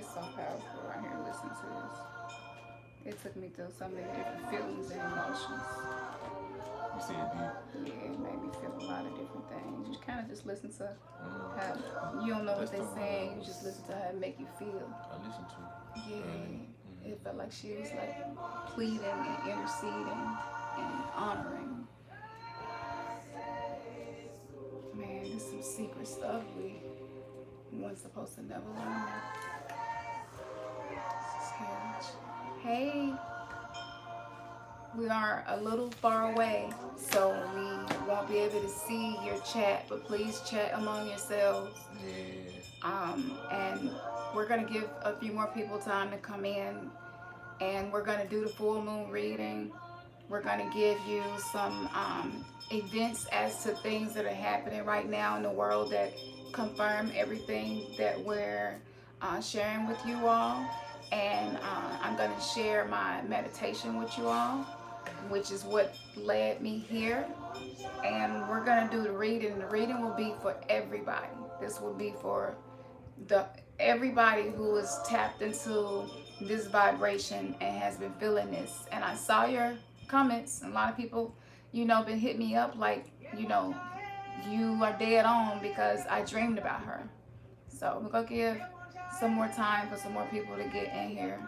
It's so powerful right here listening to this. It took me through so many different feelings and emotions. You see it deep. Yeah, it made me feel a lot of different things. You kind of just listen to how Mm. you don't know what That's the they're one saying. You just listen to how it make you feel. I listen to. Really. Yeah, it felt like she was like pleading and interceding and honoring. Man, there's some secret stuff we weren't supposed to never learn. This is huge. Hey, we are a little far away, so we won't be able to see your chat, but please chat among yourselves. Yeah. And we're going to give a few more people time to come in, and we're going to do the full moon reading. We're going to give you some events as to things that are happening right now in the world that confirm everything that we're sharing with you all. And I'm going to share my meditation with you all, which is what led me here. And we're going to do the reading. The reading will be for everybody. This will be for the everybody who is tapped into this vibration and has been feeling this. And I saw your comments. A lot of people, been hitting me up like, you are dead on because I dreamed about her. So we're gonna give some more time for some more people to get in here.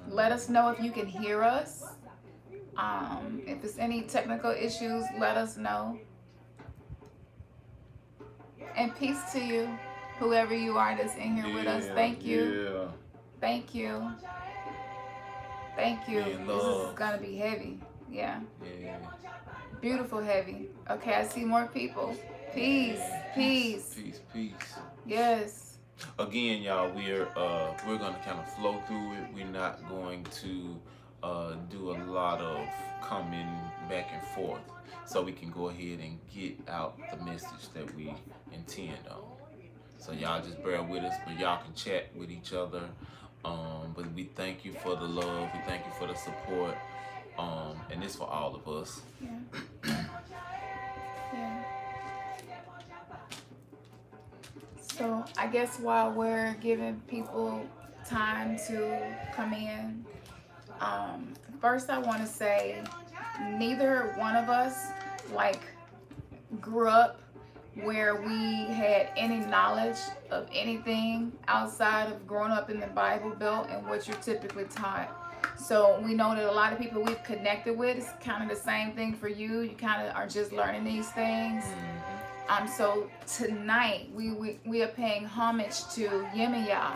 Let us know if you can hear us. If there's any technical issues, let us know. And peace to you, whoever you are that's in here with us. Thank you. Yeah. Thank you. Thank you. This is gonna be heavy. Yeah. Yeah. Beautiful heavy. Okay, I see more people. Peace. Peace. Peace. Peace. Yes. Again, y'all, we're gonna kind of flow through it. We're not going to do a lot of coming back and forth, so we can go ahead and get out the message that we intend on. So y'all just bear with us, but y'all can chat with each other. But we thank you for the love. We thank you for the support. And it's for all of us. Yeah. Yeah. So I guess while we're giving people time to come in, first I want to say neither one of us grew up where we had any knowledge of anything outside of growing up in the Bible Belt and what you're typically taught. So we know that a lot of people we've connected with, it's kind of the same thing for you. You kind of are just learning these things. So tonight we are paying homage to Yemaya.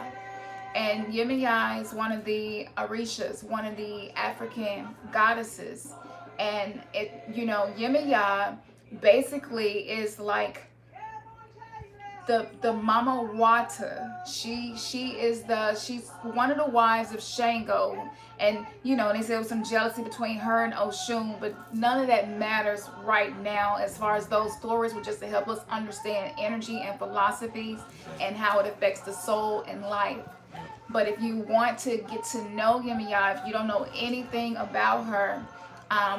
And Yemaya is one of the Orishas, one of the African goddesses. And Yemaya basically is like the Mama Wata. She's one of the wives of Shango. And they said there was some jealousy between her and Oshun, but none of that matters right now as far as those stories were just to help us understand energy and philosophies and how it affects the soul and life. But if you want to get to know Yemaya, if you don't know anything about her,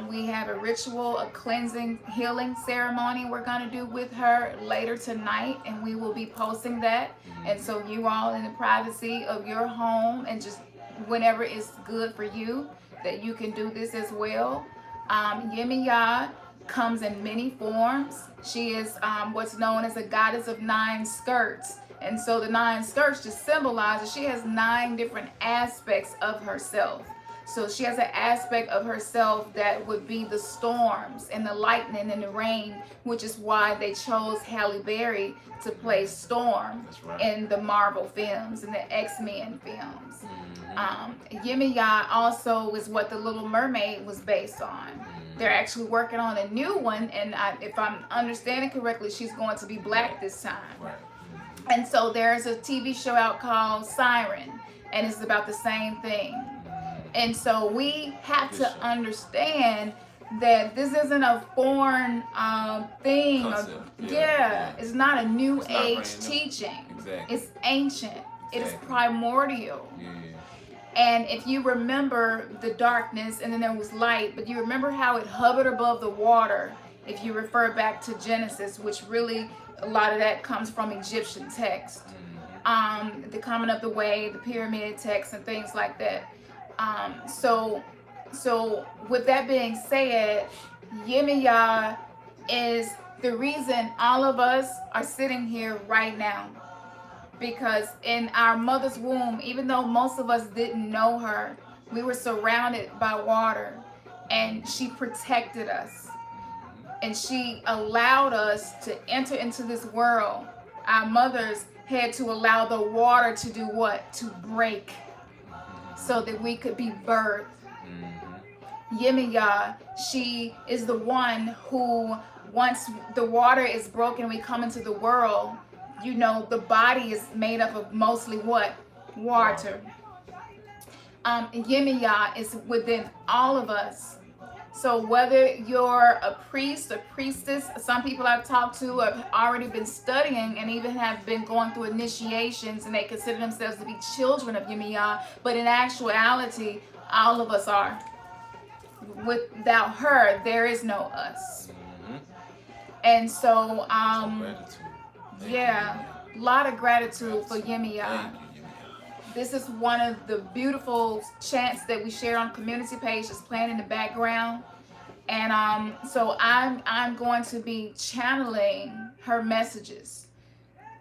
we have a ritual, a cleansing, healing ceremony we're going to do with her later tonight, and we will be posting that. And so you all in the privacy of your home and just whenever it's good for you, that you can do this as well. Yemaya comes in many forms. She is what's known as a goddess of 9 skirts. And so the 9 skirts just symbolizes she has 9 different aspects of herself. So she has an aspect of herself that would be the storms and the lightning and the rain, which is why they chose Halle Berry to play Storm in the Marvel films and the X-Men films. Yemaya also is what the Little Mermaid was based on. They're actually working on a new one, and if I'm understanding correctly, she's going to be black this time. And so there's a TV show out called Siren, and it's about the same thing. And so we have to understand that this isn't a foreign thing. It's not a new age teaching. Exactly. It's ancient. It is primordial. And if you remember the darkness and then there was light, but you remember how it hovered above the water, if you refer back to Genesis, which really a lot of that comes from Egyptian text. the coming of the way, the pyramid text, and things like that. So with that being said, Yemiya is the reason all of us are sitting here right now. Because in our mother's womb, even though most of us didn't know her, we were surrounded by water, and she protected us, and she allowed us to enter into this world. Our mothers had to allow the water to do what? To break, so that we could be birthed. Yemiya, she is the one who, once the water is broken, we come into the world. You know, the body is made up of mostly what? Water. Yemiya is within all of us. So whether you're a priest, a priestess, some people I've talked to have already been studying and even have been going through initiations, and they consider themselves to be children of Yemiya, but in actuality, all of us are. Without her, there is no us. And so, yeah, a lot of gratitude for Yemiya. This is one of the beautiful chants that we share on community page, just playing in the background. And so I'm going to be channeling her messages,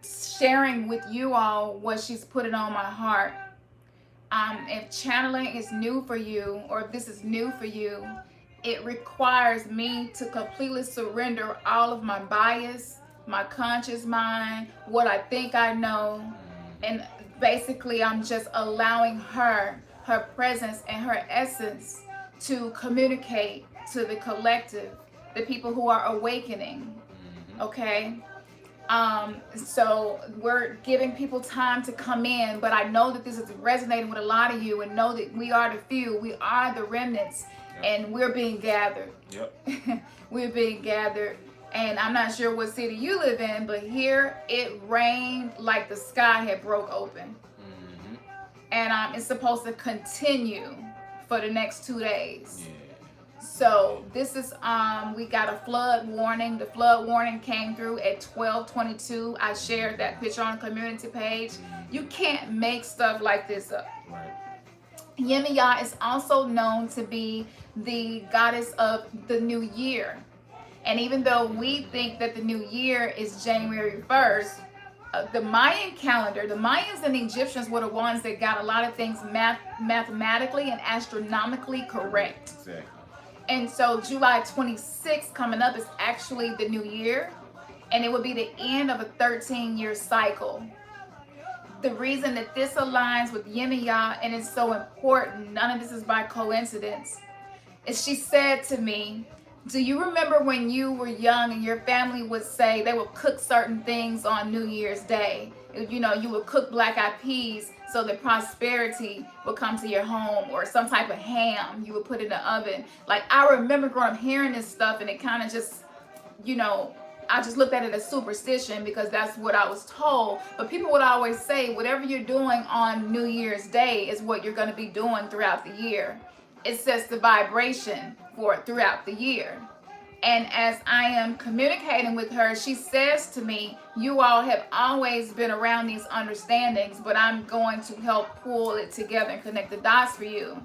sharing with you all what she's putting on my heart. If channeling is new for you, or if this is new for you, it requires me to completely surrender all of my bias, my conscious mind, what I think I know, and basically I'm just allowing her presence and her essence to communicate to the collective, the people who are awakening. Okay? So we're giving people time to come in, but I know that this is resonating with a lot of you, and know that we are the few, we are the remnants, and we're being gathered. We're being gathered. And I'm not sure what city you live in, but here it rained like the sky had broke open. And it's supposed to continue for the next 2 days. So this is, we got a flood warning. The flood warning came through at 12:22. I shared that picture on the community page. You can't make stuff like this up. Yemiya is also known to be the goddess of the new year. And even though we think that the new year is January 1st, the Mayan calendar, the Mayans and the Egyptians were the ones that got a lot of things mathematically and astronomically correct. Exactly. And so July 26th coming up is actually the new year, and it would be the end of a 13-year cycle. The reason that this aligns with Yemiya and is so important, none of this is by coincidence, is she said to me, do you remember when you were young and your family would say they would cook certain things on New Year's Day? You know, you would cook black-eyed peas so that prosperity would come to your home, or some type of ham you would put in the oven. Like, I remember growing up hearing this stuff, and it kind of just, you know, I just looked at it as superstition because that's what I was told. But people would always say, whatever you're doing on New Year's Day is what you're going to be doing throughout the year. It sets the vibration for it throughout the year. And as I am communicating with her, she says to me, you all have always been around these understandings, but I'm going to help pull it together and connect the dots for you.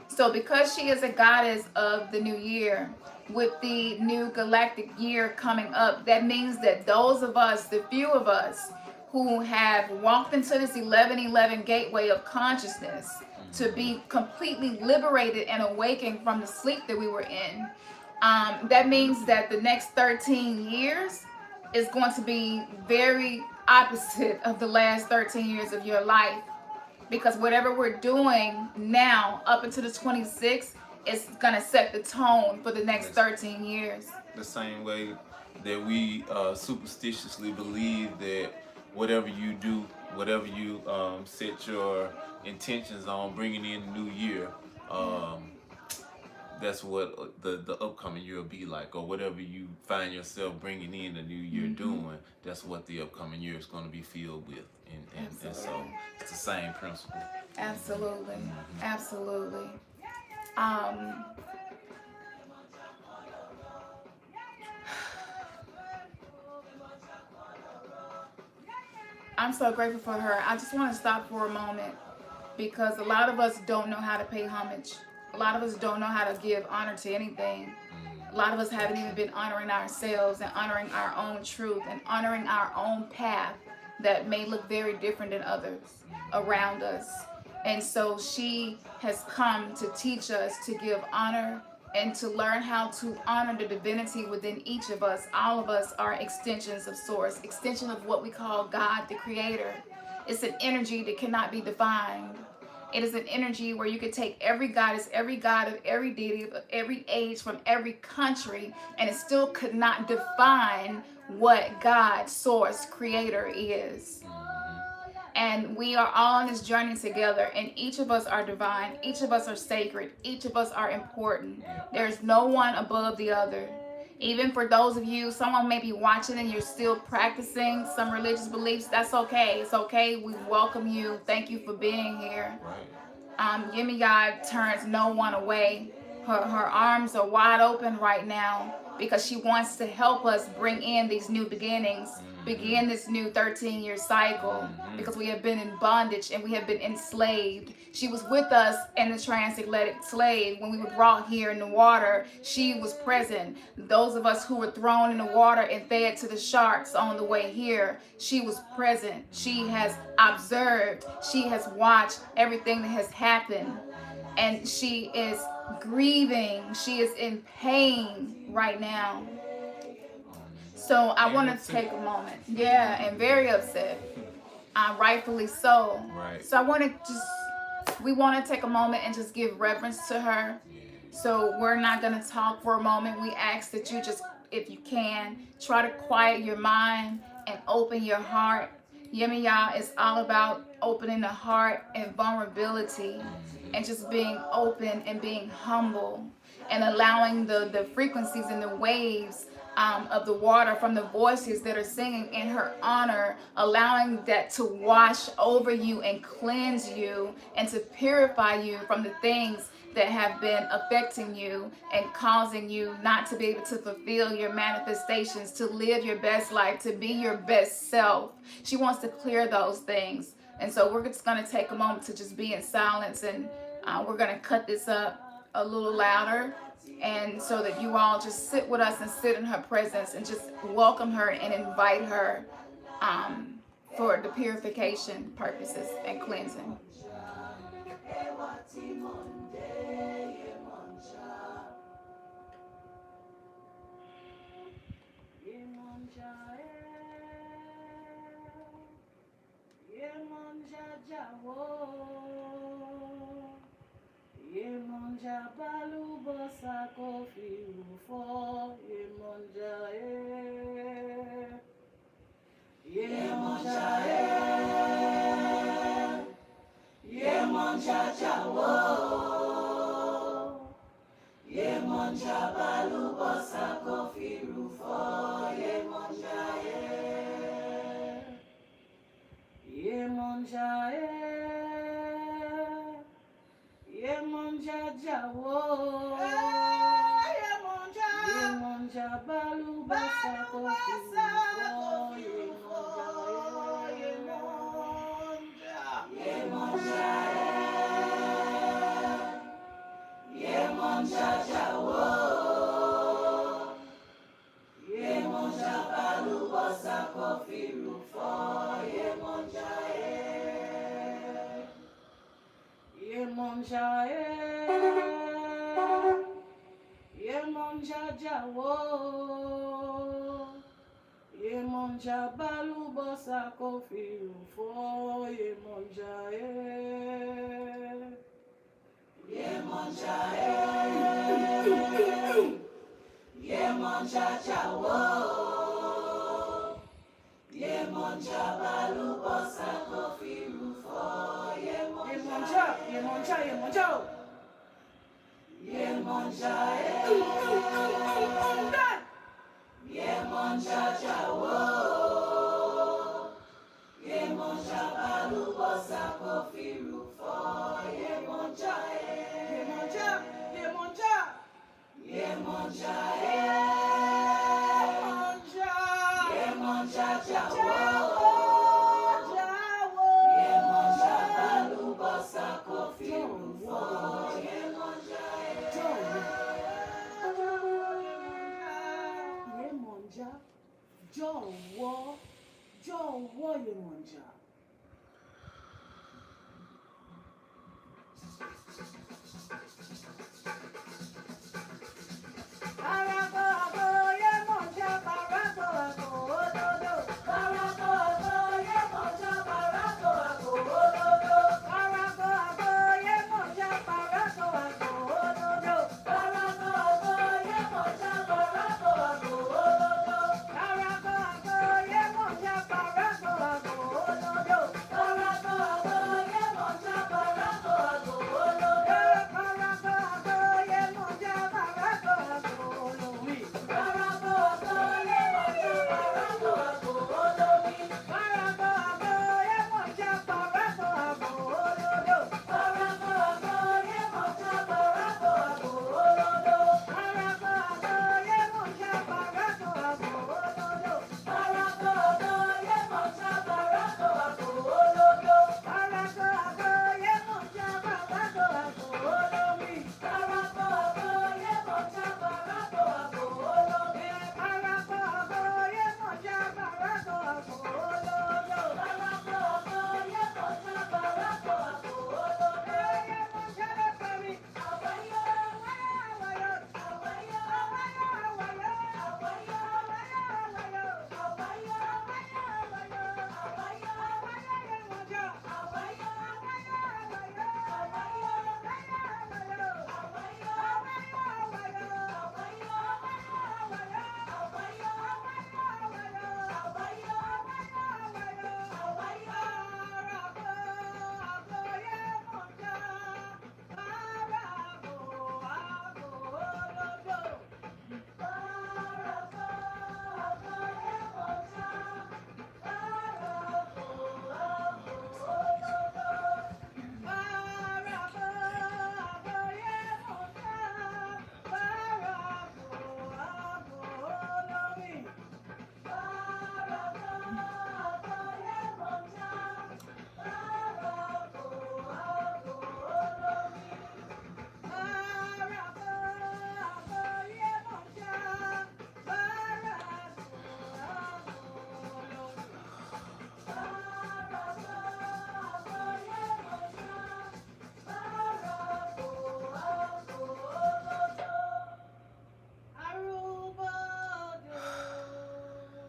So because she is a goddess of the new year, with the new galactic year coming up, that means that those of us, the few of us who have walked into this 1111 gateway of consciousness to be completely liberated and awakened from the sleep that we were in, that means that the next 13 years is going to be very opposite of the last 13 years of your life. Because whatever we're doing now up until the 26th is going to set the tone for the next 13 years. The same way that we superstitiously believe that whatever you do, whatever you set your intentions on bringing in the new year, that's what the upcoming year will be like, or whatever you find yourself bringing in the new year doing, that's what the upcoming year is going to be filled with. And so it's the same principle. Absolutely. Absolutely. I'm so grateful for her. I just want to stop for a moment because a lot of us don't know how to pay homage. A lot of us don't know how to give honor to anything. A lot of us haven't even been honoring ourselves and honoring our own truth and honoring our own path that may look very different than others around us. And so she has come to teach us to give honor and to learn how to honor the divinity within each of us. All of us are extensions of source, extension of what we call God the creator. It's an energy that cannot be defined. It is an energy where you could take every goddess, every god of every deity, of every age, from every country, and it still could not define what God, source, creator is. And we are all on this journey together, and each of us are divine, each of us are sacred, each of us are important. There's no one above the other. Even for those of you, someone may be watching and you're still practicing some religious beliefs, that's okay. It's okay. We welcome you. Thank you for being here. Yemi God turns no one away. Her arms are wide open right now because she wants to help us bring in these new beginnings, begin this new 13-year cycle, because we have been in bondage and we have been enslaved. She was with us in the transatlantic slave when we were brought here in the water. She was present. Those of us who were thrown in the water and fed to the sharks on the way here, she was present. She has observed. She has watched everything that has happened. And she is grieving. She is in pain right now. So I want to take a moment. Yeah, and very upset. Rightfully so. Right. So I want to we want to take a moment and just give reverence to her. So we're not going to talk for a moment. We ask that you just, if you can, try to quiet your mind and open your heart. Yemiya is all about opening the heart and vulnerability and just being open and being humble and allowing the frequencies and the waves of the water from the voices that are singing in her honor, allowing that to wash over you and cleanse you and to purify you from the things that have been affecting you and causing you not to be able to fulfill your manifestations, to live your best life, to be your best self. She wants to clear those things. And so we're just going to take a moment to just be in silence, and we're going to cut this up a little louder, and so that you all just sit with us and sit in her presence and just welcome her and invite her for the purification purposes and cleansing. Yemonja balu bosa kofi ufo yemonja yemonja yemonja jawo yemonja balu bosa kofi ufo yemonja yemonja Yemonja jawo, yemonja balu basa kofi, yemonja yemonja jawo, yemonja balu basa kofi rufo, yemonja Yemonja yemonja jawo, yemonja balu bosa kofi ufo, yemonja yemonja yemonja jawo, yemonja balu bosa kofi ufo, yemonja yemonja yemonja yemonja yemonja jawo, yemonja balu bosa kofi ufo, yemonja yemonja yemonja yemonja yemonja yemonja jawo, jọ̀wọ́ jọ̀wọ́ Yemọja.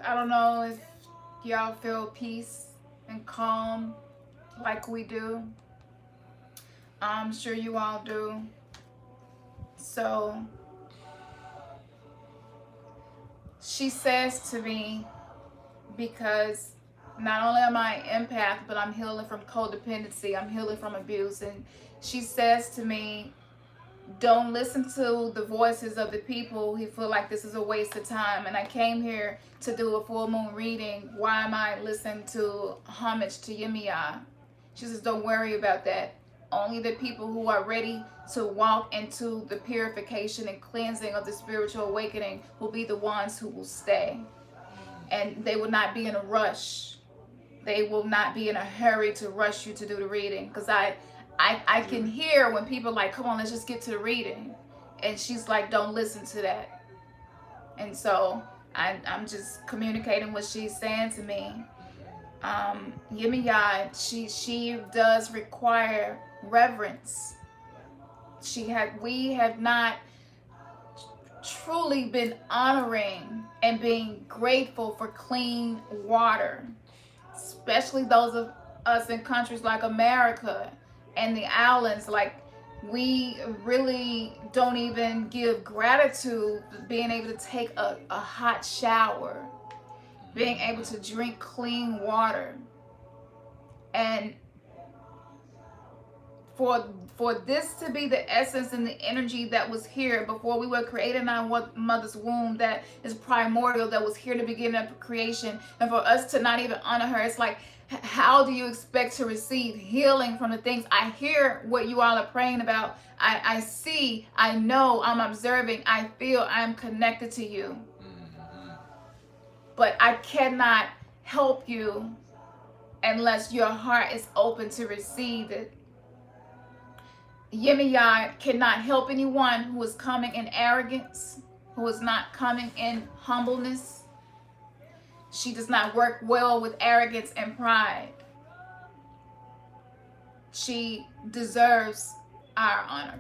I don't know if y'all feel peace and calm like we do. I'm sure you all do. So she says to me, because not only am I an empath, but I'm healing from codependency, I'm healing from abuse. And she says to me, don't listen to the voices of the people who feel like this is a waste of time. And I came here to do a full moon reading. Why am I listening to homage to Yemiya? She says, don't worry about that. Only the people who are ready to walk into the purification and cleansing of the spiritual awakening will be the ones who will stay. And they will not be in a rush. They will not be in a hurry to rush you to do the reading. Because I can hear when people are like, come on, let's just get to the reading. And she's like, don't listen to that. And so I'm just communicating what she's saying to me. Yemiya, she does require reverence. We have not truly been honoring and being grateful for clean water, especially those of us in countries like America and the islands. Like, we really don't even give gratitude for being able to take a hot shower, being able to drink clean water. And for this to be the essence and the energy that was here before we were created in our mother's womb, that is primordial, that was here to begin of creation, and for us to not even honor her, it's like, how do you expect to receive healing from the things? I hear what you all are praying about. I see, I know, I'm observing, I feel, I'm connected to you. But I cannot help you unless your heart is open to receive it. Yemiya cannot help anyone who is coming in arrogance, who is not coming in humbleness. She does not work well with arrogance and pride. She deserves our honor.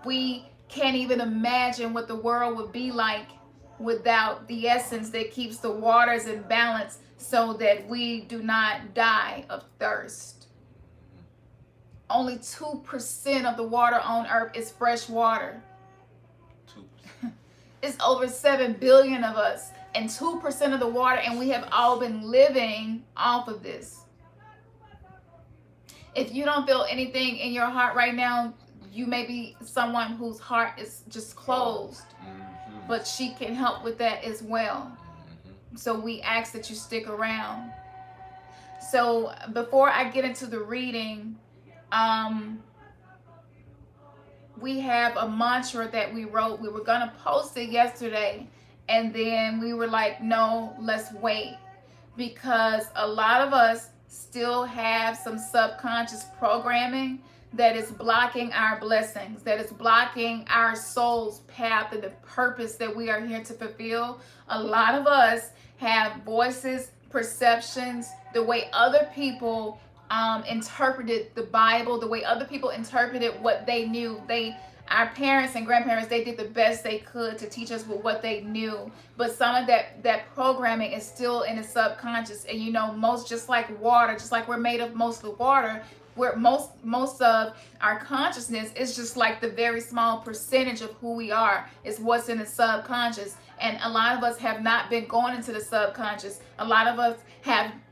We can't even imagine what the world would be like without the essence that keeps the waters in balance so that we do not die of thirst. Only 2% of the water on earth is fresh water. 2%. It's over 7 billion of us and 2% of the water, and we have all been living off of this. If you don't feel anything in your heart right now, you may be someone whose heart is just closed. But she can help with that as well. So we ask that you stick around. So before I get into the reading, we have a mantra that we wrote. We were going to post it yesterday, and then we were like, no, let's wait, because a lot of us still have some subconscious programming that is blocking our blessings, that is blocking our soul's path and the purpose that we are here to fulfill. A lot of us have voices, perceptions, the way other people interpreted the Bible, the way other people interpreted what they knew. Our parents and grandparents, they did the best they could to teach us with what they knew. But some of that programming is still in the subconscious. And you know, just like water, just like we're made of mostly water, where most of our consciousness is just like the very small percentage of who we are is what's in the subconscious. And a lot of us have not been going into the subconscious. A lot of us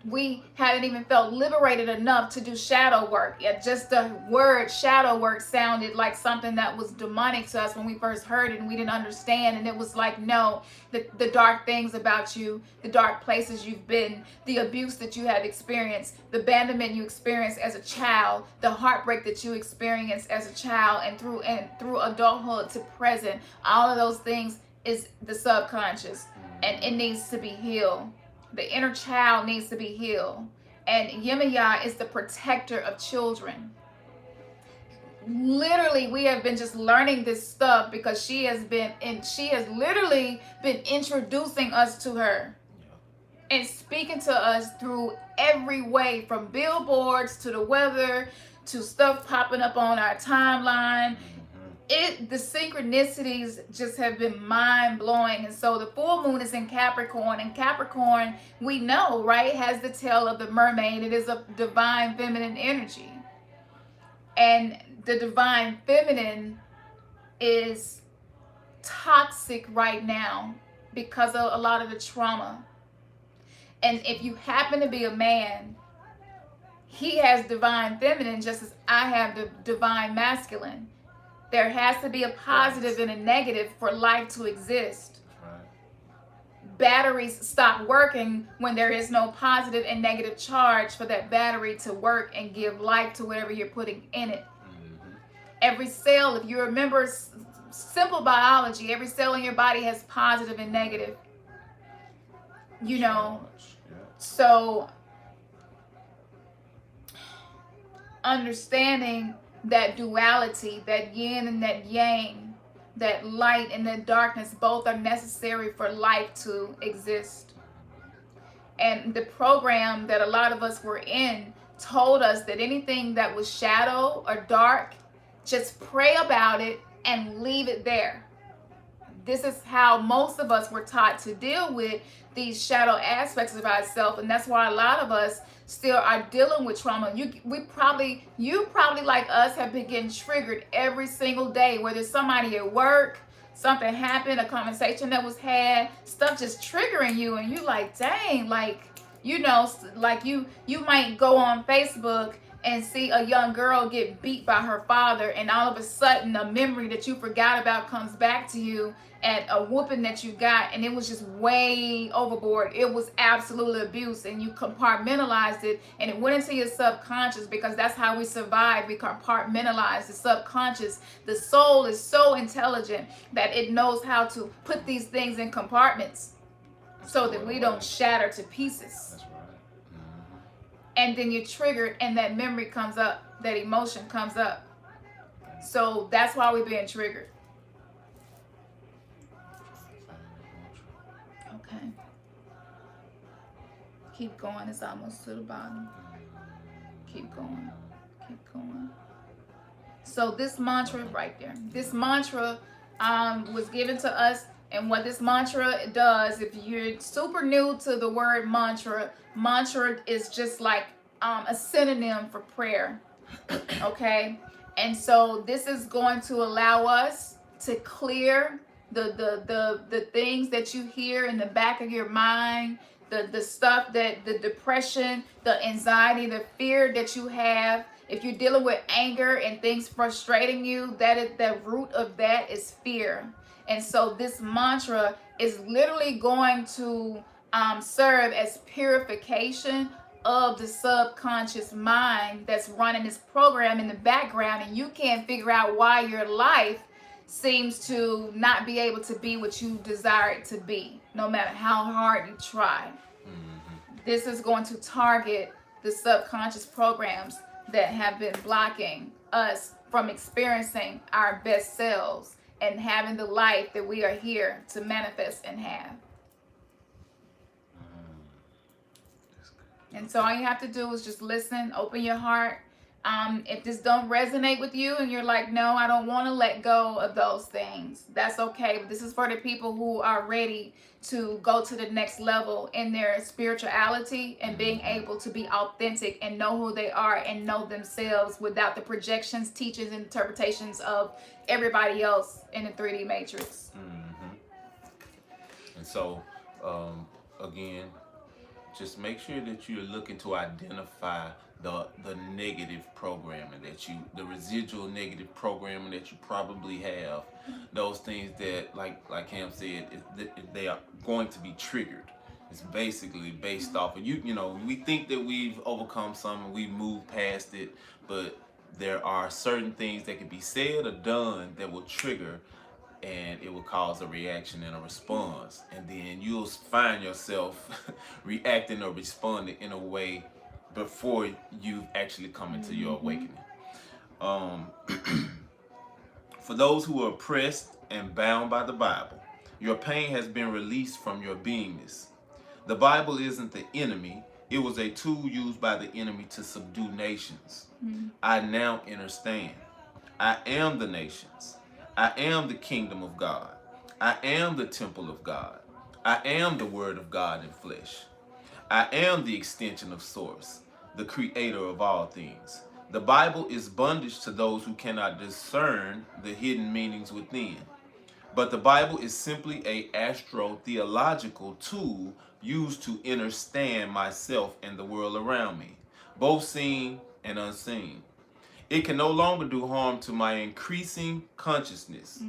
we haven't even felt liberated enough to do shadow work. Yeah, just the word shadow work sounded like something that was demonic to us when we first heard it, and we didn't understand. And it was like, no, the dark things about you, the dark places you've been, the abuse that you have experienced, the abandonment you experienced as a child, the heartbreak that you experienced as a child, and through adulthood to present, all of those things is the subconscious, and it needs to be healed. The inner child needs to be healed. And Yemaya is the protector of children. Literally, we have been just learning this stuff because she has literally been introducing us to her and speaking to us through every way, from billboards to the weather to stuff popping up on our timeline. The synchronicities just have been mind-blowing. And so the full moon is in Capricorn, and Capricorn, we know, right, has the tail of the mermaid. It is a divine feminine energy, and the divine feminine is toxic right now because of a lot of the trauma. And if you happen to be a man, he has divine feminine just as I have the divine masculine. There has to be a positive and a negative for life to exist. Right. Batteries stop working when there is no positive and negative charge for that battery to work and give life to whatever you're putting in it. Every cell, if you remember simple biology, every cell in your body has positive and negative. You know, so understanding that duality, that yin and that yang, that light and that darkness, both are necessary for life to exist. And the program that a lot of us were in told us that anything that was shadow or dark, just pray about it and leave it there. This is how most of us were taught to deal with these shadow aspects of ourselves, and that's why a lot of us still are dealing with trauma. You probably like us have been getting triggered every single day, whether it's somebody at work, something happened, a conversation that was had, stuff just triggering you, and you like, dang, like, you know, like you might go on Facebook and see a young girl get beat by her father, and all of a sudden a memory that you forgot about comes back to you, at a whooping that you got, and it was just way overboard. It was absolute abuse, and you compartmentalized it, and it went into your subconscious, because that's how we survive. We compartmentalize the subconscious. The soul is so intelligent that it knows how to put these things in compartments so that we don't shatter to pieces. That's right. And then you're triggered, and that memory comes up, that emotion comes up. So that's why we're being triggered. Okay. Keep going. It's almost to the bottom. Keep going. Keep going. So this mantra right there, this mantra was given to us. And what this mantra does, if you're super new to the word mantra, mantra is just like a synonym for prayer. Okay? And so this is going to allow us to clear the things that you hear in the back of your mind, the stuff that the depression, the anxiety, the fear that you have. If you're dealing with anger and things frustrating you, that is the root of that is fear. And so this mantra is literally going to serve as purification of the subconscious mind that's running this program in the background, and you can't figure out why your life seems to not be able to be what you desire it to be, no matter how hard you try. This is going to target the subconscious programs that have been blocking us from experiencing our best selves and having the life that we are here to manifest and have. And so all you have to do is just listen, open your heart. If this don't resonate with you and you're like, no, I don't want to let go of those things, that's okay. But this is for the people who are ready to go to the next level in their spirituality and being able to be authentic and know who they are and know themselves without the projections, teachings, and interpretations of everybody else in the 3D matrix. And so, again, just make sure that you're looking to identify the negative programming the residual negative programming that you probably have. Those things that, like Cam said, they are going to be triggered. It's basically based off of you know, we think that we've overcome something, we've moved past it, but there are certain things that can be said or done that will trigger, and it will cause a reaction and a response, and then you'll find yourself reacting or responding in a way before you've actually come into your awakening. For those who are oppressed and bound by the Bible, your pain has been released from your beingness. The Bible isn't the enemy. It was a tool used by the enemy to subdue nations. I now understand. I am the nations. I am the kingdom of God. I am the temple of God. I am the word of God in flesh. I am the extension of source, the creator of all things. The Bible is bondage to those who cannot discern the hidden meanings within. But the Bible is simply a astro-theological tool used to understand myself and the world around me, both seen and unseen. It can no longer do harm to my increasing consciousness.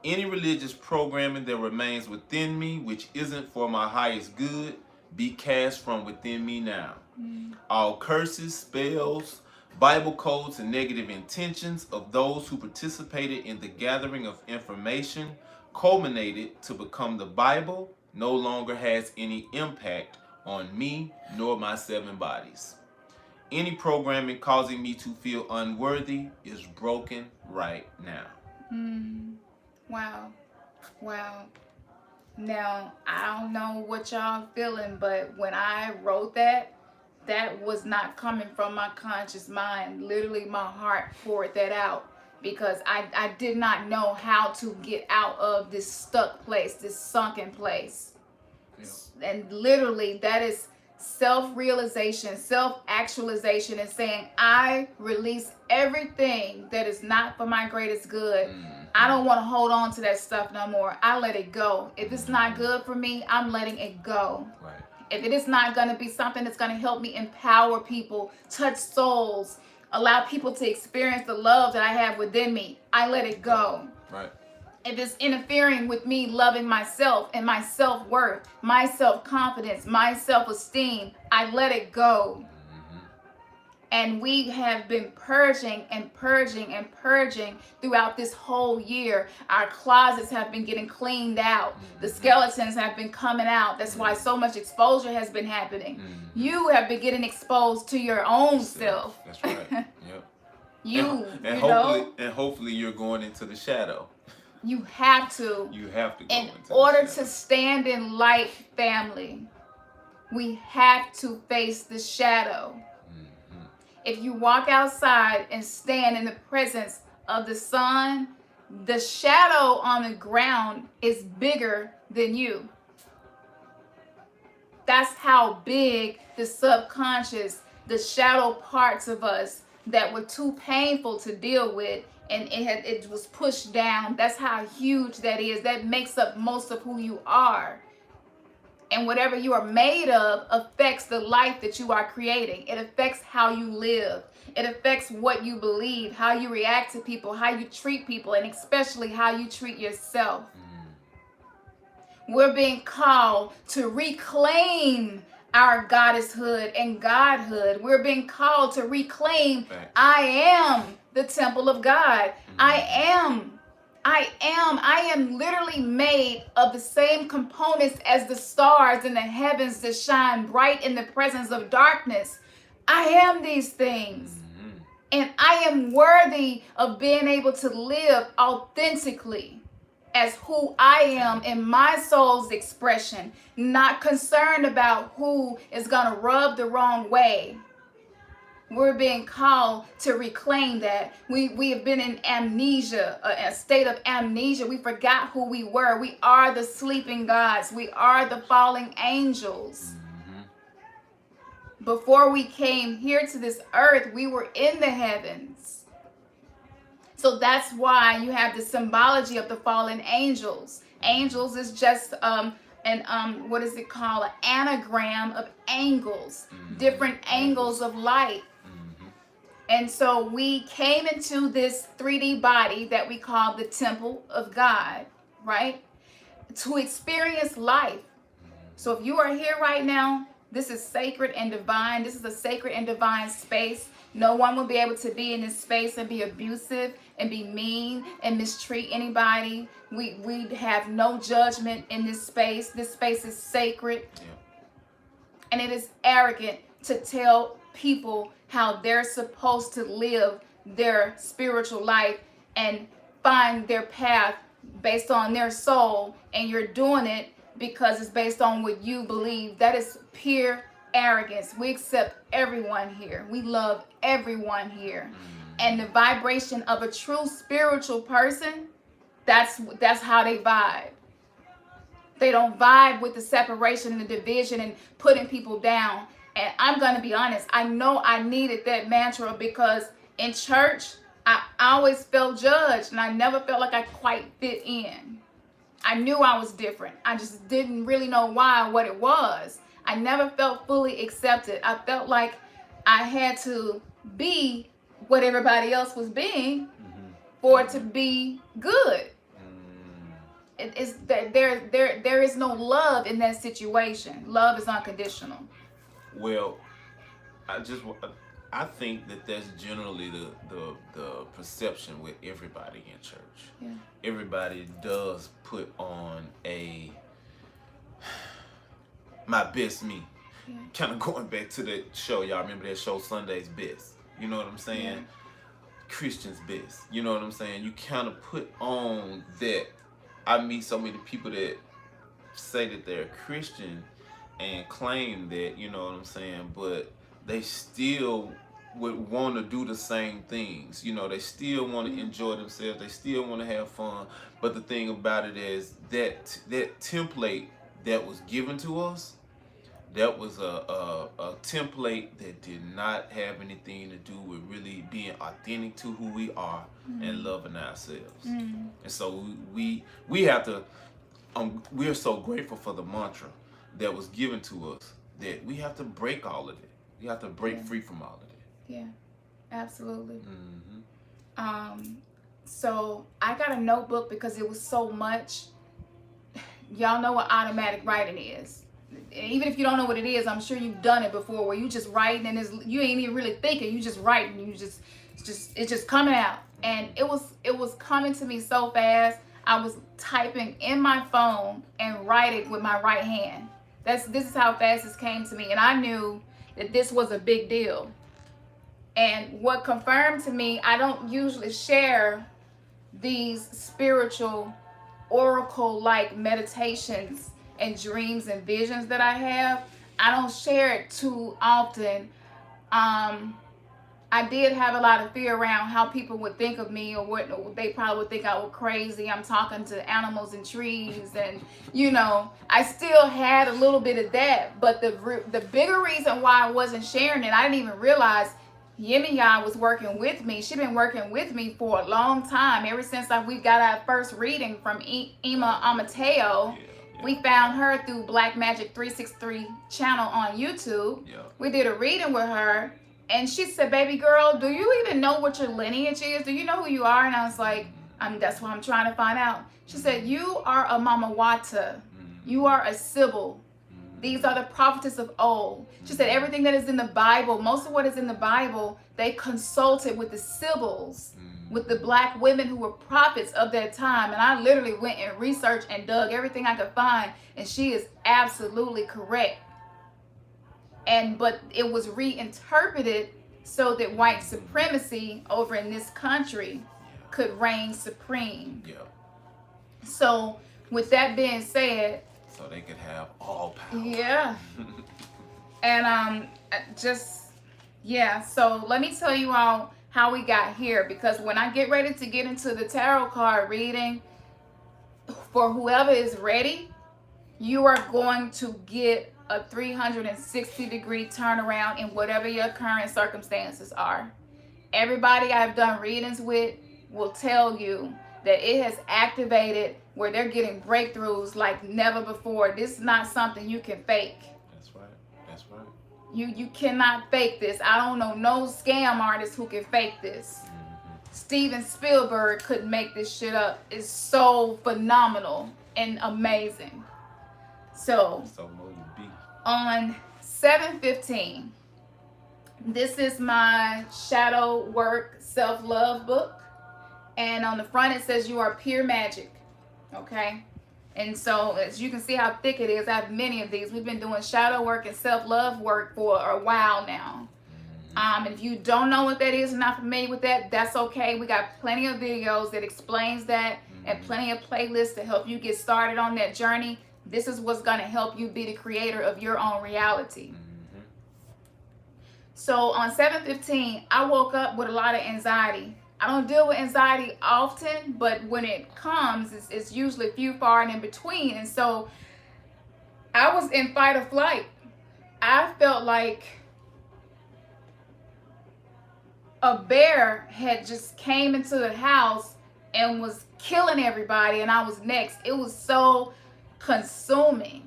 Any religious programming that remains within me, which isn't for my highest good, be cast from within me now. All curses, spells, Bible codes, and negative intentions of those who participated in the gathering of information culminated to become the Bible no longer has any impact on me nor my 7 bodies. Any programming causing me to feel unworthy is broken right now. Wow. Now, I don't know what y'all feeling, but when I wrote that was not coming from my conscious mind. Literally, my heart poured that out because I did not know how to get out of this stuck place, this sunken place. Yeah. And literally, that is self-realization, self-actualization, and saying, I release everything that is not for my greatest good. I don't want to hold on to that stuff no more. I let it go. If it's not good for me, I'm letting it go. Right. If it is not going to be something that's going to help me empower people, touch souls, allow people to experience the love that I have within me, I let it go. Right. If it's interfering with me loving myself and my self-worth, my self-confidence, my self-esteem, I let it go. And we have been purging and purging and purging throughout this whole year. Our closets have been getting cleaned out. The skeletons have been coming out. That's why so much exposure has been happening. You have been getting exposed to your own self. That's right. Yep. you and know? hopefully you're going into the shadow. You have to. You have to go In into order the to shadow. stand in light, family, we have to face the shadow. Mm-hmm. If you walk outside and stand in the presence of the sun, the shadow on the ground is bigger than you. That's how big the subconscious, the shadow parts of us that were too painful to deal with, and it was pushed down. That's how huge that is. That makes up most of who you are. And whatever you are made of affects the life that you are creating. It affects how you live. It affects what you believe, how you react to people, how you treat people, and especially how you treat yourself. We're being called to reclaim our goddesshood and godhood. We're being called to reclaim, I am the temple of God. I am literally made of the same components as the stars in the heavens that shine bright in the presence of darkness. I am these things. And I am worthy of being able to live authentically as who I am in my soul's expression, not concerned about who is going to rub the wrong way. We're being called to reclaim that. We have been in amnesia, a state of amnesia. We forgot who we were. We are the sleeping gods. We are the falling angels. Before we came here to this earth, we were in the heavens. So that's why you have the symbology of the fallen angels. Angels is just what is it called? An anagram of angles, different angles of light. And so we came into this 3D body that we call the temple of God, right? To experience life. So if you are here right now, this is sacred and divine. This is a sacred and divine space. No one will be able to be in this space and be abusive and be mean and mistreat anybody. We have no judgment in this space. This space is sacred. And it is arrogant to tell people how they're supposed to live their spiritual life and find their path based on their soul, and you're doing it because it's based on what you believe. That is pure arrogance. We accept everyone here. We love everyone here. And the vibration of a true spiritual person, that's how they vibe. They don't vibe with the separation and the division and putting people down. And I'm going to be honest, I know I needed that mantra because in church, I always felt judged and I never felt like I quite fit in. I knew I was different. I just didn't really know why or what it was. I never felt fully accepted. I felt like I had to be what everybody else was being for it to be good. It's there is no love in that situation. Love is unconditional. Well, I think that that's generally the perception with everybody in church. Yeah. Everybody does put on my best me. Yeah. Kind of going back to that show, y'all remember that show Sunday's Best? You know what I'm saying? Yeah. Christian's Best. You know what I'm saying? You kind of put on that. I meet so many people that say that they're Christian and claim that, you know what I'm saying, but they still would want to do the same things. You know, they still want to enjoy themselves. They still want to have fun. But the thing about it is that template that was given to us, that was a template that did not have anything to do with really being authentic to who we are and loving ourselves. And so we have to, we're so grateful for the mantra that was given to us that we have to break all of it. We have to break free from all of it. Yeah, absolutely. So I got a notebook because it was so much. Y'all know what automatic writing is. Even if you don't know what it is, I'm sure you've done it before, where you just writing and you ain't even really thinking. You just writing. It's just coming out, and it was coming to me so fast. I was typing in my phone and writing with my right hand. This is how fast this came to me, and I knew that this was a big deal. And what confirmed to me, I don't usually share these spiritual oracle like meditations and dreams and visions that I have, I don't share it too often. I did have a lot of fear around how people would think of me, or what they probably would think I was crazy. I'm talking to animals and trees, and I still had a little bit of that. But the bigger reason why I wasn't sharing it, I didn't even realize Yemiya was working with me. She's been working with me for a long time, ever since we got our first reading from Ima Amateo. We found her through Black Magic 363 channel on YouTube. We did a reading with her. And she said, baby girl, do you even know what your lineage is? Do you know who you are? And I was like, that's what I'm trying to find out. She said, you are a Mama Wata. You are a Sybil. These are the prophetess of old. She said, everything that is in the Bible, most of what is in the Bible, they consulted with the Sibyls, with the black women who were prophets of their time. And I literally went and researched and dug everything I could find. And she is absolutely correct. But it was reinterpreted so that white supremacy over in this country could reign supreme. So with that being said, so they could have all power. Yeah. And so let me tell you all how we got here, because when I get ready to get into the tarot card reading, for whoever is ready, you are going to get a 360-degree turnaround in whatever your current circumstances are. Everybody I've done readings with will tell you that it has activated where they're getting breakthroughs like never before. This is not something you can fake. That's right. That's right. You cannot fake this. I don't know no scam artist who can fake this. Steven Spielberg couldn't make this shit up. It's so phenomenal and amazing. So on 7/15, this is my shadow work self-love book, and on the front it says you are pure magic. Okay, and so as you can see how thick it is, I have many of these. We've been doing shadow work and self-love work for a while now. And if you don't know what that is and not familiar with that, that's okay. We got plenty of videos that explains that, and plenty of playlists to help you get started on that journey. This is what's going to help you be the creator of your own reality. So on 7/15, I woke up with a lot of anxiety. I don't deal with anxiety often, but when it comes, it's usually few, far, and in between. And so I was in fight or flight. I felt like a bear had just came into the house and was killing everybody, and I was next. It was so consuming.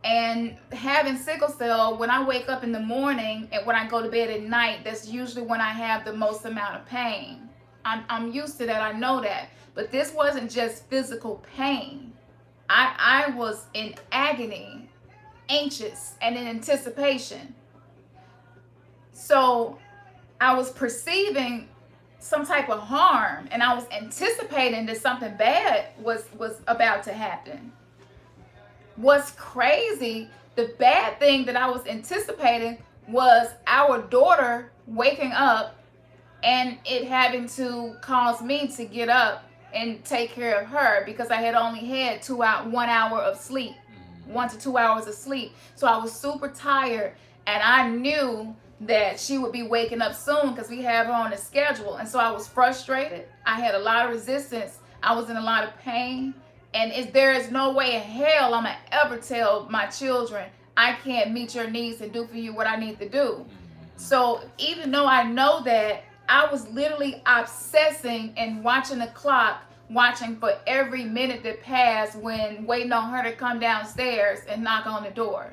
And having sickle cell, when I wake up in the morning and when I go to bed at night, that's usually when I have the most amount of pain. I'm used to that. I know that. But this wasn't just physical pain. I was in agony, anxious, and in anticipation. So I was perceiving some type of harm, and I was anticipating that something bad was about to happen. What's crazy, the bad thing that I was anticipating was our daughter waking up and it having to cause me to get up and take care of her, because I had only had 1 hour of sleep, 1 to 2 hours of sleep. So I was super tired, and I knew that she would be waking up soon because we have her on a schedule. And so I was frustrated. I had a lot of resistance. I was in a lot of pain. And there is no way in hell I'm going to ever tell my children, I can't meet your needs and do for you what I need to do. So even though I know that, I was literally obsessing and watching the clock, watching for every minute that passed when waiting on her to come downstairs and knock on the door.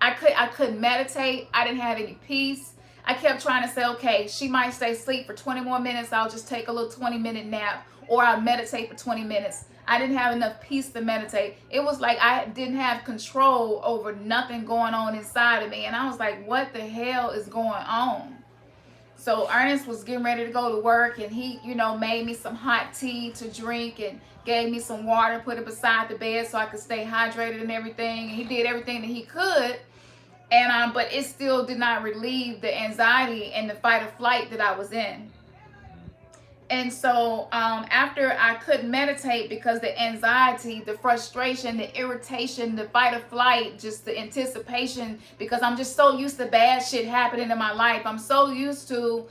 I couldn't meditate. I didn't have any peace. I kept trying to say, okay, she might stay asleep for 20 more minutes. I'll just take a little 20-minute nap, or I'll meditate for 20 minutes. I didn't have enough peace to meditate. It was like I didn't have control over nothing going on inside of me. And I was like, what the hell is going on? So Ernest was getting ready to go to work, and he, made me some hot tea to drink and gave me some water, put it beside the bed so I could stay hydrated and everything. And he did everything that he could. And but it still did not relieve the anxiety and the fight or flight that I was in. And so after I couldn't meditate because the anxiety, the frustration, the irritation, the fight or flight, just the anticipation, because I'm just so used to bad shit happening in my life. I'm so used to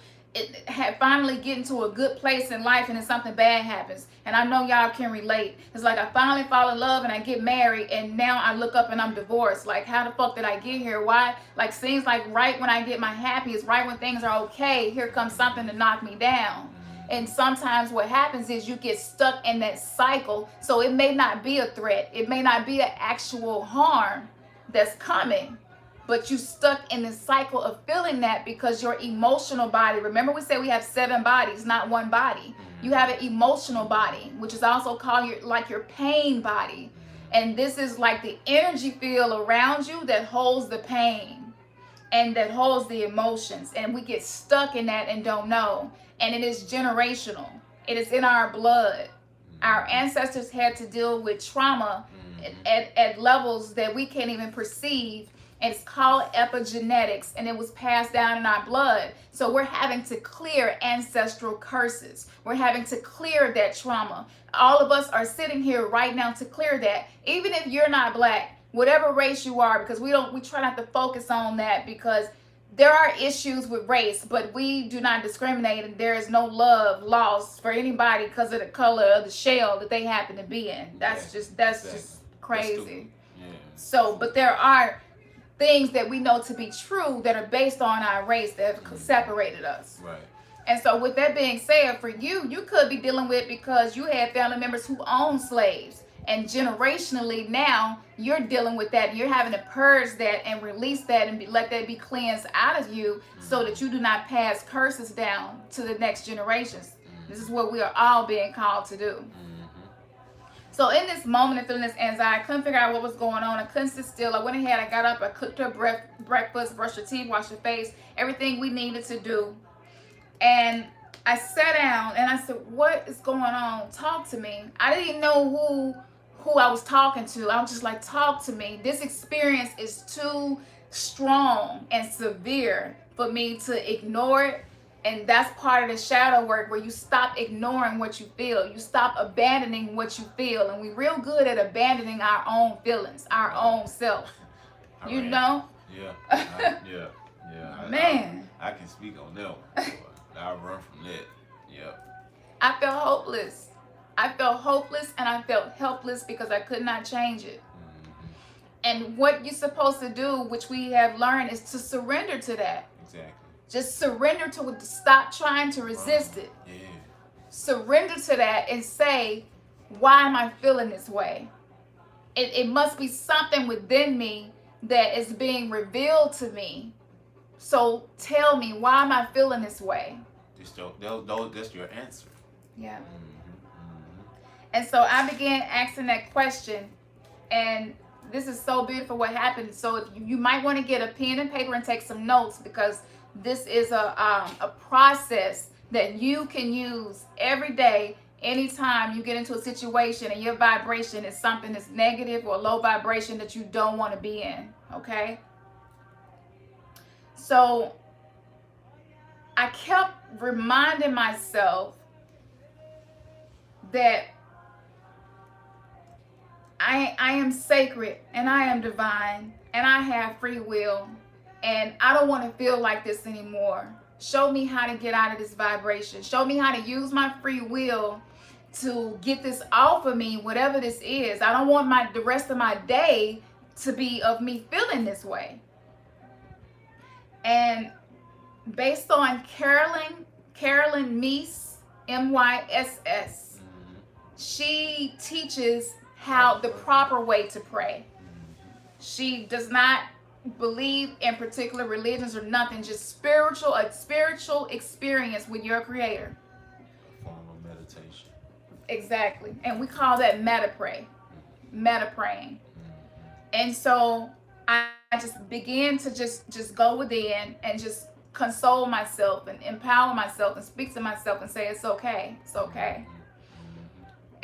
finally getting to a good place in life, and then something bad happens. And I know y'all can relate. It's like I finally fall in love and I get married, and now I look up and I'm divorced. Like, how the fuck did I get here? Why? Like, seems like right when I get my happiest, right when things are okay, here comes something to knock me down. And sometimes what happens is you get stuck in that cycle. So it may not be a threat. It may not be an actual harm that's coming. But you stuck in the cycle of feeling that because your emotional body, remember we said we have 7 bodies, not one body. You have an emotional body, which is also called your pain body. And this is like the energy field around you that holds the pain and that holds the emotions. And we get stuck in that and don't know. And it is generational. It is in our blood. Our ancestors had to deal with trauma at levels that we can't even perceive. And it's called epigenetics, and it was passed down in our blood. So we're having to clear ancestral curses. We're having to clear that trauma. All of us are sitting here right now to clear that. Even if you're not black, whatever race you are, because we try not to focus on that, because there are issues with race, but we do not discriminate, and there is no love lost for anybody because of the color of the shell that they happen to be in. That's just crazy. Yeah. So, but there are things that we know to be true that are based on our race that have separated us. Right. And so with that being said, for you could be dealing with because you had family members who owned slaves. And generationally now, you're dealing with that. You're having to purge that and release that and let that be cleansed out of you so that you do not pass curses down to the next generations. This is what we are all being called to do. So in this moment of feeling this anxiety, I couldn't figure out what was going on. I couldn't sit still. I went ahead, I got up, I cooked her breakfast, brushed her teeth, washed her face, everything we needed to do. And I sat down and I said, what is going on? Talk to me. I didn't know who I was talking to. I was just like, talk to me. This experience is too strong and severe for me to ignore it. And that's part of the shadow work, where you stop ignoring what you feel. You stop abandoning what you feel. And we're real good at abandoning our own feelings, our own self. You know? Yeah. Yeah. Man. I can speak on that one. I'll run from that. Yeah. I felt hopeless. I felt hopeless and I felt helpless because I could not change it. And what you're supposed to do, which we have learned, is to surrender to that. Exactly. Just surrender to it. Stop trying to resist it. Yeah. Surrender to that and say, why am I feeling this way? It must be something within me that is being revealed to me. So tell me, why am I feeling this way? That's your answer. Yeah. And so I began asking that question, and this is so beautiful what happened. So if you might want to get a pen and paper and take some notes, because this is a process that you can use every day, anytime you get into a situation and your vibration is something that's negative or low vibration that you don't want to be in, okay? So I kept reminding myself that I am sacred and I am divine and I have free will, and I don't want to feel like this anymore. Show me how to get out of this vibration. Show me how to use my free will to get this off of me, whatever this is. I don't want the rest of my day to be of me feeling this way. And based on Carolyn Myss, M-Y-S-S, she teaches how the proper way to pray. She does not believe in particular religions or nothing, just a spiritual experience with your creator. A form of meditation. Exactly. And we call that meta praying. And so I just began to just go within and just console myself and empower myself and speak to myself and say, it's okay. It's okay.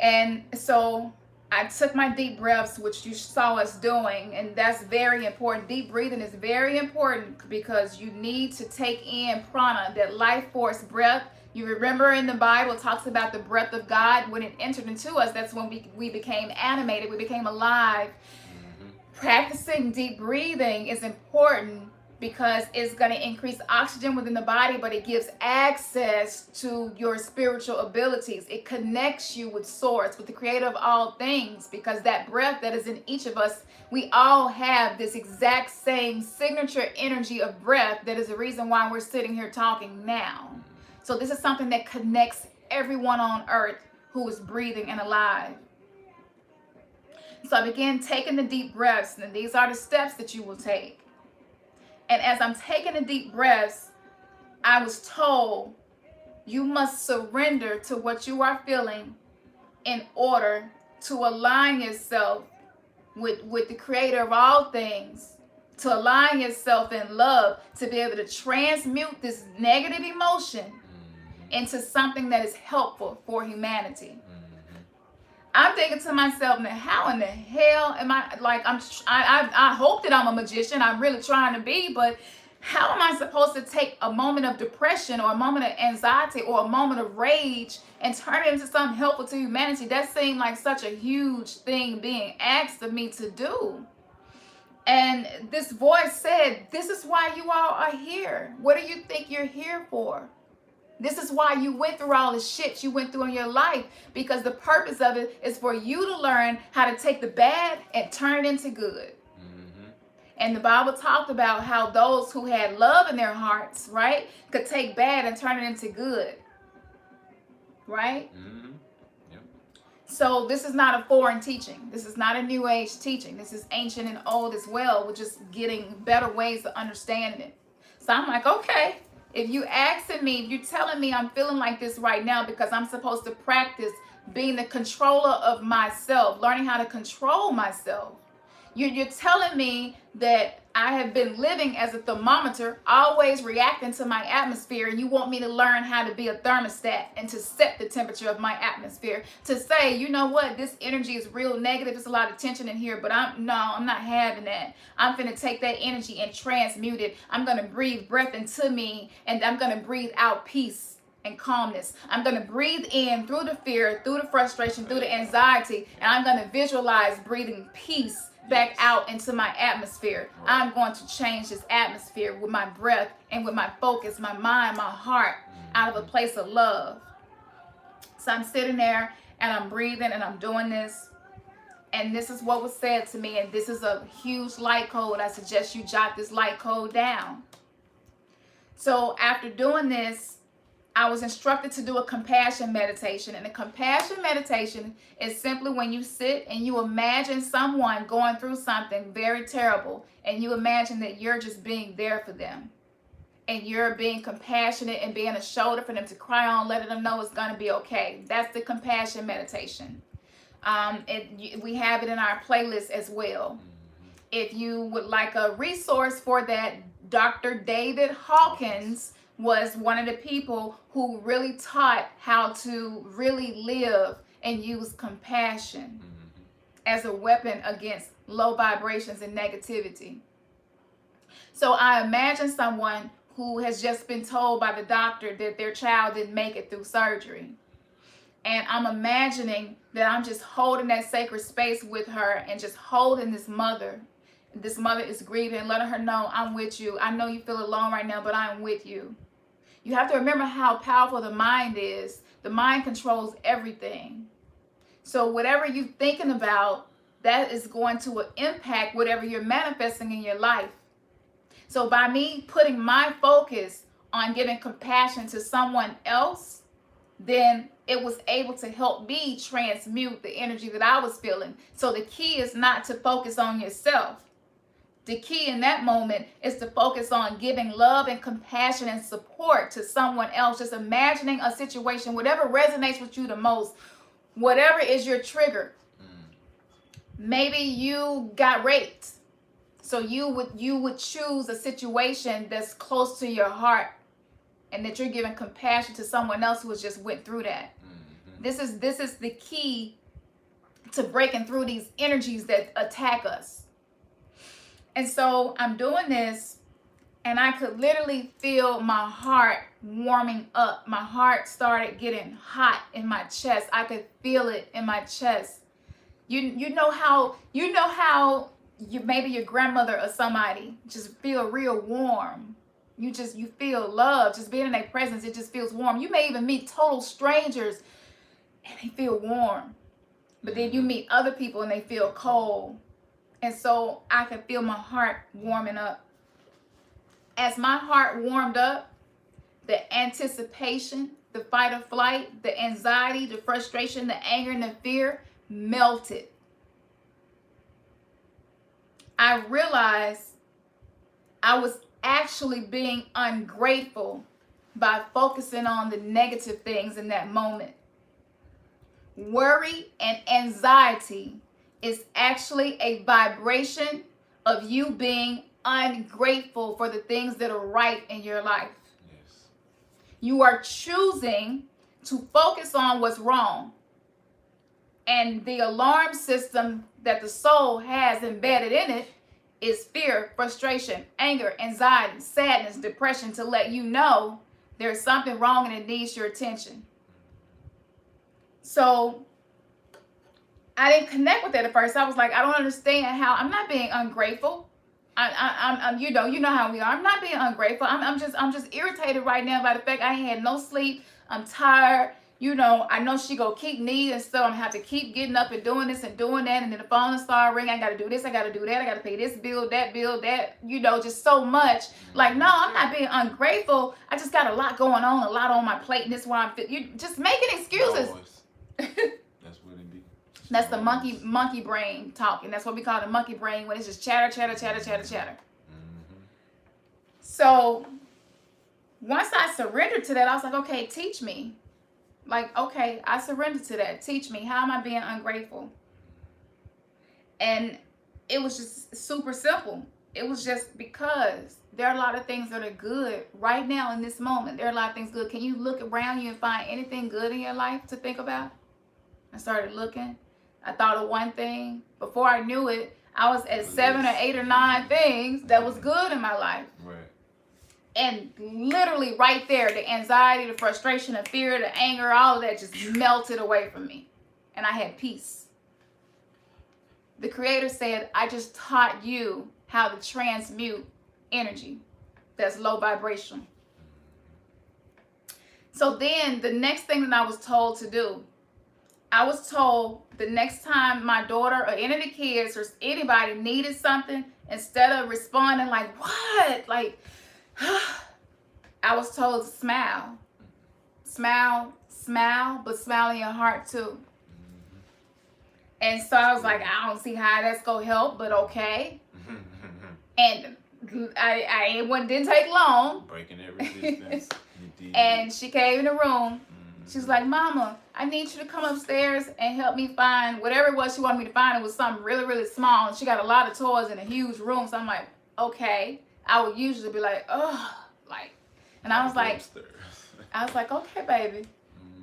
And so I took my deep breaths, which you saw us doing, and that's very important. Deep breathing is very important because you need to take in prana, that life force breath. You remember in the Bible, it talks about the breath of God. When it entered into us, that's when we became animated. We became alive. Practicing deep breathing is important because it's going to increase oxygen within the body, but it gives access to your spiritual abilities. It connects you with source, with the creator of all things, because that breath that is in each of us, we all have this exact same signature energy of breath. That is the reason why we're sitting here talking now. So this is something that connects everyone on earth who is breathing and alive. So I began taking the deep breaths, and these are the steps that you will take. And as I'm taking the deep breaths, I was told you must surrender to what you are feeling in order to align yourself with the creator of all things, to align yourself in love, to be able to transmute this negative emotion into something that is helpful for humanity. I'm thinking to myself, now, how in the hell am I, like, I hope that I'm a magician. I'm really trying to be, but how am I supposed to take a moment of depression or a moment of anxiety or a moment of rage and turn it into something helpful to humanity? That seemed like such a huge thing being asked of me to do. And this voice said, this is why you all are here. What do you think you're here for? This is why you went through all the shit you went through in your life, because the purpose of it is for you to learn how to take the bad and turn it into good. And the Bible talked about how those who had love in their hearts, right, could take bad and turn it into good. Right? Yep. So this is not a foreign teaching. This is not a new age teaching. This is ancient and old as well. We're just getting better ways of understanding it. So I'm like, okay. If you asking me, if you're telling me I'm feeling like this right now because I'm supposed to practice being the controller of myself, learning how to control myself. You're telling me that I have been living as a thermometer, always reacting to my atmosphere, and you want me to learn how to be a thermostat and to set the temperature of my atmosphere, to say, you know what, this energy is real negative, there's a lot of tension in here, but I'm not having that. I'm going to take that energy and transmute it. I'm going to breathe breath into me, and I'm going to breathe out peace and calmness. I'm going to breathe in through the fear, through the frustration, through the anxiety, and I'm going to visualize breathing peace back out into my atmosphere. I'm going to change this atmosphere with my breath and with my focus, my mind, my heart, out of a place of love. So I'm sitting there and I'm breathing and I'm doing this. And this is what was said to me. And this is a huge light code. I suggest you jot this light code down. So after doing this, I was instructed to do a compassion meditation. And a compassion meditation is simply when you sit and you imagine someone going through something very terrible, and you imagine that you're just being there for them. And you're being compassionate and being a shoulder for them to cry on, letting them know it's going to be okay. That's the compassion meditation. We have it in our playlist as well. If you would like a resource for that, Dr. David Hawkins was one of the people who really taught how to really live and use compassion as a weapon against low vibrations and negativity. So I imagine someone who has just been told by the doctor that their child didn't make it through surgery. And I'm imagining that I'm just holding that sacred space with her and just holding this mother. This mother is grieving and letting her know, I'm with you. I know you feel alone right now, but I'm with you. You have to remember how powerful the mind is. The mind controls everything. So whatever you're thinking about, that is going to impact whatever you're manifesting in your life. So by me putting my focus on giving compassion to someone else, then it was able to help me transmute the energy that I was feeling. So the key is not to focus on yourself. The key in that moment is to focus on giving love and compassion and support to someone else. Just imagining a situation, whatever resonates with you the most, whatever is your trigger. Maybe you got raped. So you would choose a situation that's close to your heart, and that you're giving compassion to someone else who has just went through that. This is the key to breaking through these energies that attack us. And so I'm doing this, And I could literally feel my heart warming up. My heart started getting hot in my chest. I could feel it in my chest. You know how you maybe your grandmother or somebody just feel real warm. You feel love. Just being in their presence, it just feels warm. You may even meet total strangers and they feel warm. But then you meet other people and they feel cold. And so I could feel my heart warming up. As my heart warmed up, the anticipation, the fight or flight, the anxiety, the frustration, the anger, and the fear melted. I realized I was actually being ungrateful by focusing on the negative things in that moment. Worry and anxiety is actually a vibration of you being ungrateful for the things that are right in your life. Yes. You are choosing to focus on what's wrong. And the alarm system that the soul has embedded in it is fear, frustration, anger, anxiety, sadness, depression, to let you know there's something wrong and it needs your attention. So I didn't connect with that at first. I was like, I don't understand how I'm not being ungrateful. I'm you know how we are. I'm not being ungrateful. I'm just irritated right now by the fact I ain't had no sleep. I'm tired. You know, I know she go keep needing stuff. I'm gonna have to keep getting up and doing this and doing that, and then the phone will start ringing. I gotta do this, I gotta do that, I gotta pay this bill, that, you know, just so much. Like, no, I'm not being ungrateful. I just got a lot going on, a lot on my plate, and this is why you just making excuses. That's what it be. That's the monkey brain talking. That's what we call the monkey brain, when it's just chatter. So once I surrendered to that, I was like, okay, teach me. Like, okay, I surrendered to that. Teach me. How am I being ungrateful? And it was just super simple. It was just because there are a lot of things that are good right now in this moment. There are a lot of things good. Can you look around you and find anything good in your life to think about? I started looking. I thought of one thing. Before I knew it, I was at 7 or 8 or 9 things that was good in my life. Right. And literally right there, the anxiety, the frustration, the fear, the anger, all of that just melted away from me. And I had peace. The Creator said, I just taught you how to transmute energy that's low vibration. So then the next thing that I was told to do, I was told the next time my daughter or any of the kids or anybody needed something, instead of responding like, what? Like, I was told to smile. Smile, but smile in your heart too. And so I was like, I don't see how that's going to help, but okay. And it didn't take long. Breaking that resistance. And she came in the room. She's like, Mama, I need you to come upstairs and help me find whatever it was she wanted me to find. It was something really, really small. And she got a lot of toys in a huge room. So I'm like, okay. I would usually be like, oh, like, and I was like, okay, baby.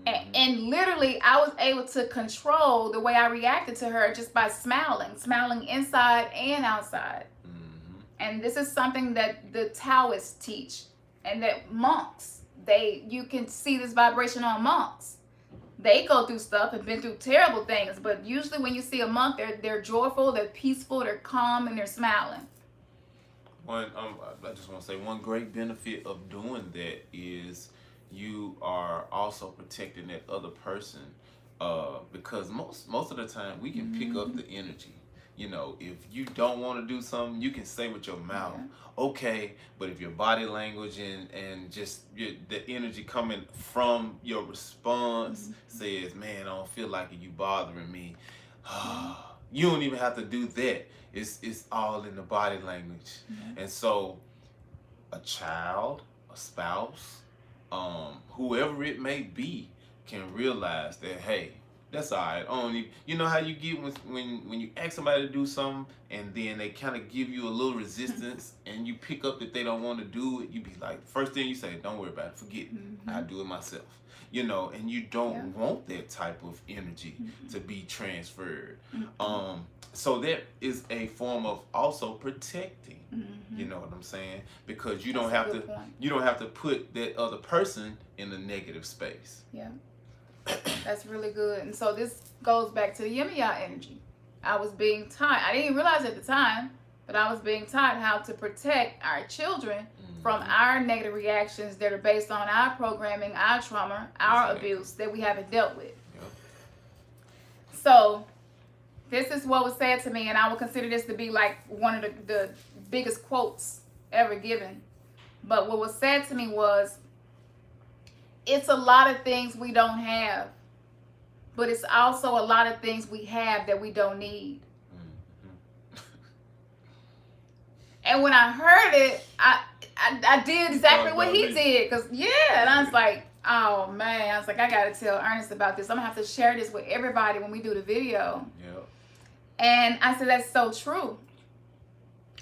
And literally, I was able to control the way I reacted to her just by smiling inside and outside. And this is something that the Taoists teach, and that monks, you can see this vibration on monks. They go through stuff and been through terrible things, but usually when you see a monk, they're joyful, they're peaceful, they're calm, and they're smiling. I just want to say one great benefit of doing that is you are also protecting that other person, because most of the time we can pick up the energy. You know, if you don't want to do something, you can say with your mouth, okay, but if your body language and just the energy coming from your response says, man, I don't feel like it, you bothering me, you don't even have to do that. It's all in the body language. And so a child, a spouse, whoever it may be, can realize that, hey, That's all right. Only you know how you get when you ask somebody to do something and then they kind of give you a little resistance and you pick up that they don't want to do it. You be like, first thing you say, "Don't worry about it. Forget it. I do it myself." You know, and you don't want that type of energy to be transferred. So that is a form of also protecting. You know what I'm saying? Because you don't That's a have good to point. you don't have to put that other person in a negative space. Yeah. That's really good. And so this goes back to the yin and yang energy. I was being taught, I didn't realize at the time, but I was being taught how to protect our children from our negative reactions that are based on our programming, our trauma, our abuse that we haven't dealt with. Yep. So this is what was said to me, and I would consider this to be like one of the biggest quotes ever given. But what was said to me was, it's a lot of things we don't have, but it's also a lot of things we have that we don't need. And when I heard it, I did exactly what he did. Because, and I was like, oh, man. I was like, I got to tell Ernest about this. I'm going to have to share this with everybody when we do the video. Yep. And I said, that's so true.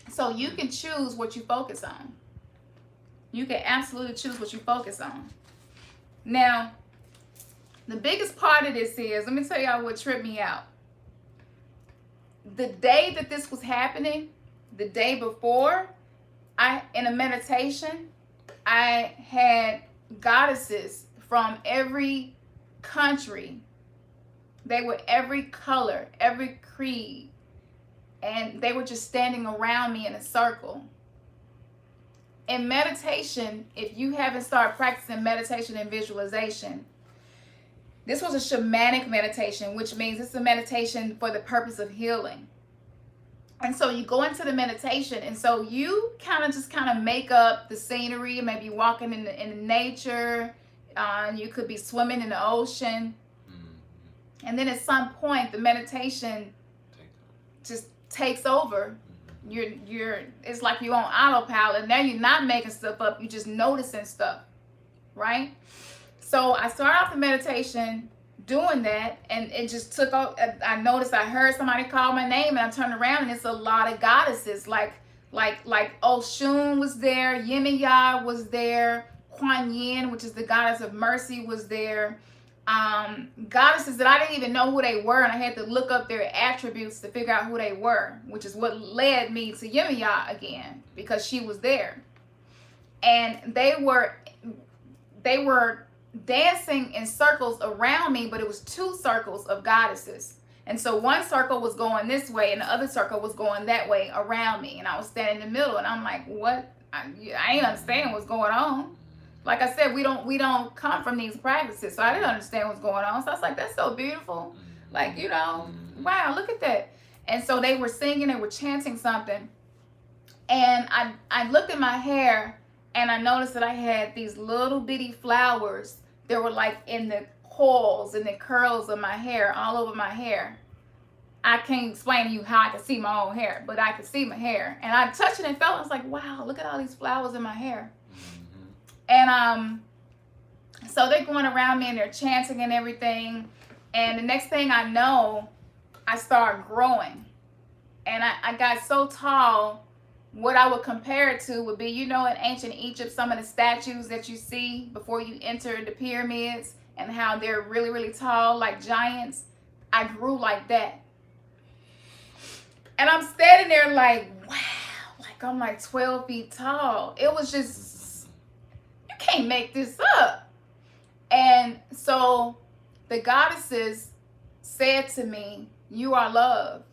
So you can choose what you focus on. You can absolutely choose what you focus on. Now, the biggest part of this is, let me tell y'all what tripped me out. The day that this was happening, the day before, in a meditation, I had goddesses from every country. They were every color, every creed, and they were just standing around me in a circle. In meditation, if you haven't started practicing meditation and visualization, this was a shamanic meditation, which means it's a meditation for the purpose of healing. And so you go into the meditation, and so you kind of make up the scenery, maybe walking in the nature, you could be swimming in the ocean. And then at some point, the meditation just takes over. It's like you're on autopilot. Now you're not making stuff up, you're just noticing stuff, right? So I started off the meditation doing that, and it just took off. I noticed I heard somebody call my name, and I turned around, and it's a lot of goddesses, like Oshun was there, Yin and Yang was there, Kuan Yin, which is the goddess of mercy, was there. Goddesses that I didn't even know who they were, and I had to look up their attributes to figure out who they were, which is what led me to Yin and Yang again, because she was there. And they were dancing in circles around me, but it was two circles of goddesses. And so one circle was going this way and the other circle was going that way around me, and I was standing in the middle, and I'm like, what? I ain't understand what's going on. Like I said, we don't come from these practices, so I didn't understand what's going on. So I was like, that's so beautiful. Like, wow, look at that. And so they were singing, they were chanting something. And I looked at my hair, and I noticed that I had these little bitty flowers that were like in the coils and the curls of my hair, all over my hair. I can't explain to you how I could see my own hair, but I could see my hair. And I touched it and felt, I was like, wow, look at all these flowers in my hair. And so they're going around me and they're chanting and everything. And the next thing I know, I start growing. And I got so tall, what I would compare it to would be, in ancient Egypt, some of the statues that you see before you enter the pyramids and how they're really, really tall, like giants. I grew like that. And I'm standing there like, wow, like I'm like 12 feet tall. It was just, can't make this up. And so the goddesses said to me, you are love.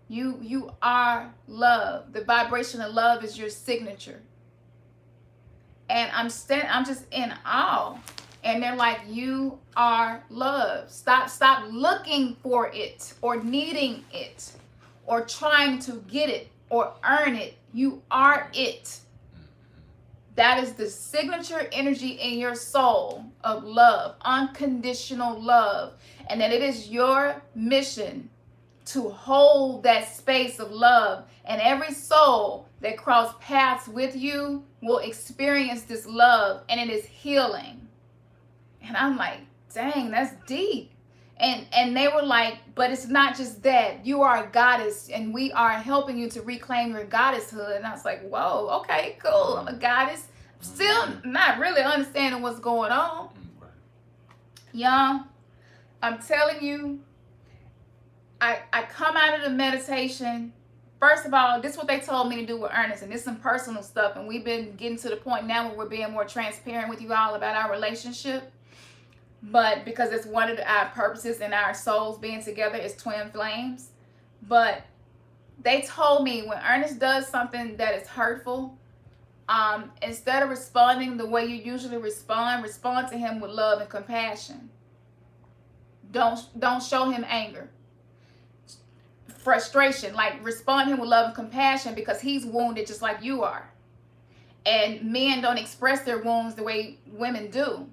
You are love. The vibration of love is your signature. And I'm just in awe. And they're like, you are love. Stop looking for it or needing it or trying to get it or earn it. You are it. That is the signature energy in your soul of love, unconditional love. And that it is your mission to hold that space of love. And every soul that cross paths with you will experience this love, and it is healing. And I'm like, dang, that's deep. And they were like, but it's not just that. You are a goddess, and we are helping you to reclaim your goddesshood. And I was like, whoa, okay, cool. I'm a goddess. Still not really understanding what's going on. Y'all, I'm telling you, I come out of the meditation. First of all, this is what they told me to do with Ernest, and this is some personal stuff. And we've been getting to the point now where we're being more transparent with you all about our relationship. But because it's one of our purposes in our souls being together is twin flames. But they told me when Ernest does something that is hurtful, instead of responding the way you usually respond to him with love and compassion. Don't show him anger, frustration. Like, respond to him with love and compassion, because he's wounded just like you are. And men don't express their wounds the way women do.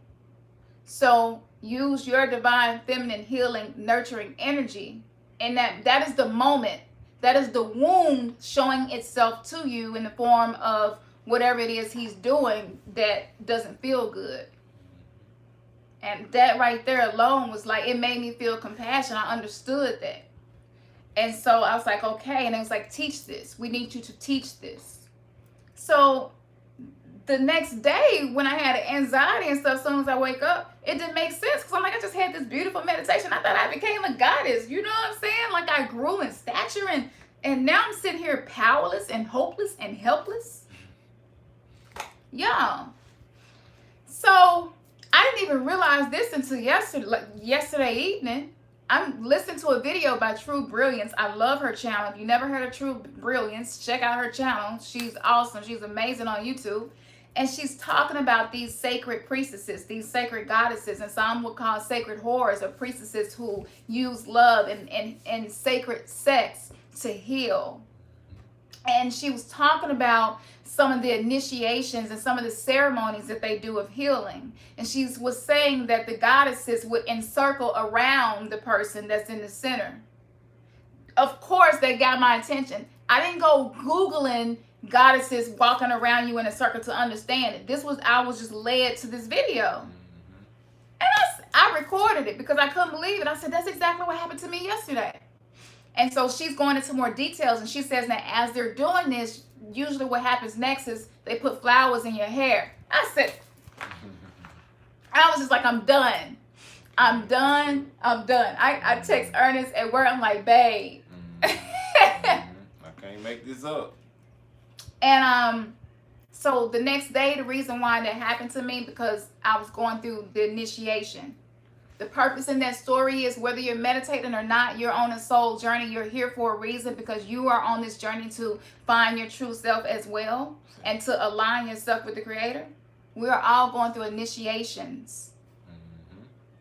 So use your divine feminine healing nurturing energy, and that is the moment, that is the wound showing itself to you in the form of whatever it is he's doing that doesn't feel good. And that right there alone was like, it made me feel compassion. I understood that. And so I was like, okay. And it was like, teach this. We need you to teach this. So the next day when I had anxiety and stuff, as soon as I wake up, it didn't make sense, because I'm like, I just had this beautiful meditation. I thought I became a goddess. You know what I'm saying? Like, I grew in stature, and now I'm sitting here powerless and hopeless and helpless. Yeah. So I didn't even realize this until yesterday evening. I'm listening to a video by True Brilliance. I love her channel. If you never heard of True Brilliance, check out her channel. She's awesome. She's amazing on YouTube. And she's talking about these sacred priestesses, these sacred goddesses, and some would call sacred whores, or priestesses who use love and sacred sex to heal. And she was talking about some of the initiations and some of the ceremonies that they do of healing. And she was saying that the goddesses would encircle around the person that's in the center. Of course, they got my attention. I didn't go Googling goddesses walking around you in a circle to understand it. I was just led to this video. And I recorded it because I couldn't believe it. I said, that's exactly what happened to me yesterday. And so she's going into more details, and she says that as they're doing this, usually what happens next is they put flowers in your hair. I said, I was just like, I'm done. I text Ernest at work. I'm like, babe. I can't make this up. And so the next day, the reason why that happened to me, because I was going through the initiation. The purpose in that story is, whether you're meditating or not, you're on a soul journey. You're here for a reason, because you are on this journey to find your true self as well, and to align yourself with the Creator. We are all going through initiations.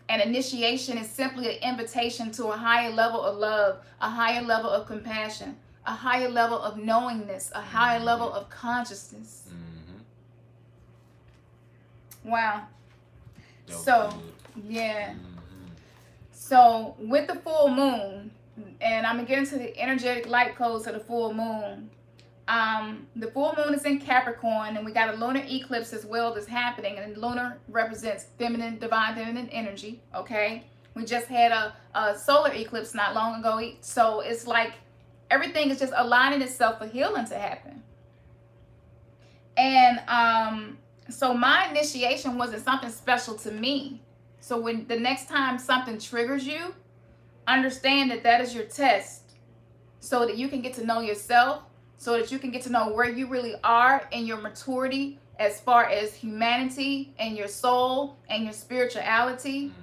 And initiation is simply an invitation to a higher level of love, a higher level of compassion, a higher level of knowingness, a higher level of consciousness. Wow. So, yeah. So with the full moon, and I'm gonna get into the energetic light codes of the full moon. The full moon is in Capricorn, and we got a lunar eclipse as well that's happening, and lunar represents feminine, divine feminine energy. Okay, we just had a solar eclipse not long ago, so it's like everything is just aligning itself for healing to happen. And so my initiation wasn't something special to me. So when the next time something triggers you, understand that that is your test, so that you can get to know yourself, so that you can get to know where you really are in your maturity as far as humanity and your soul and your spirituality.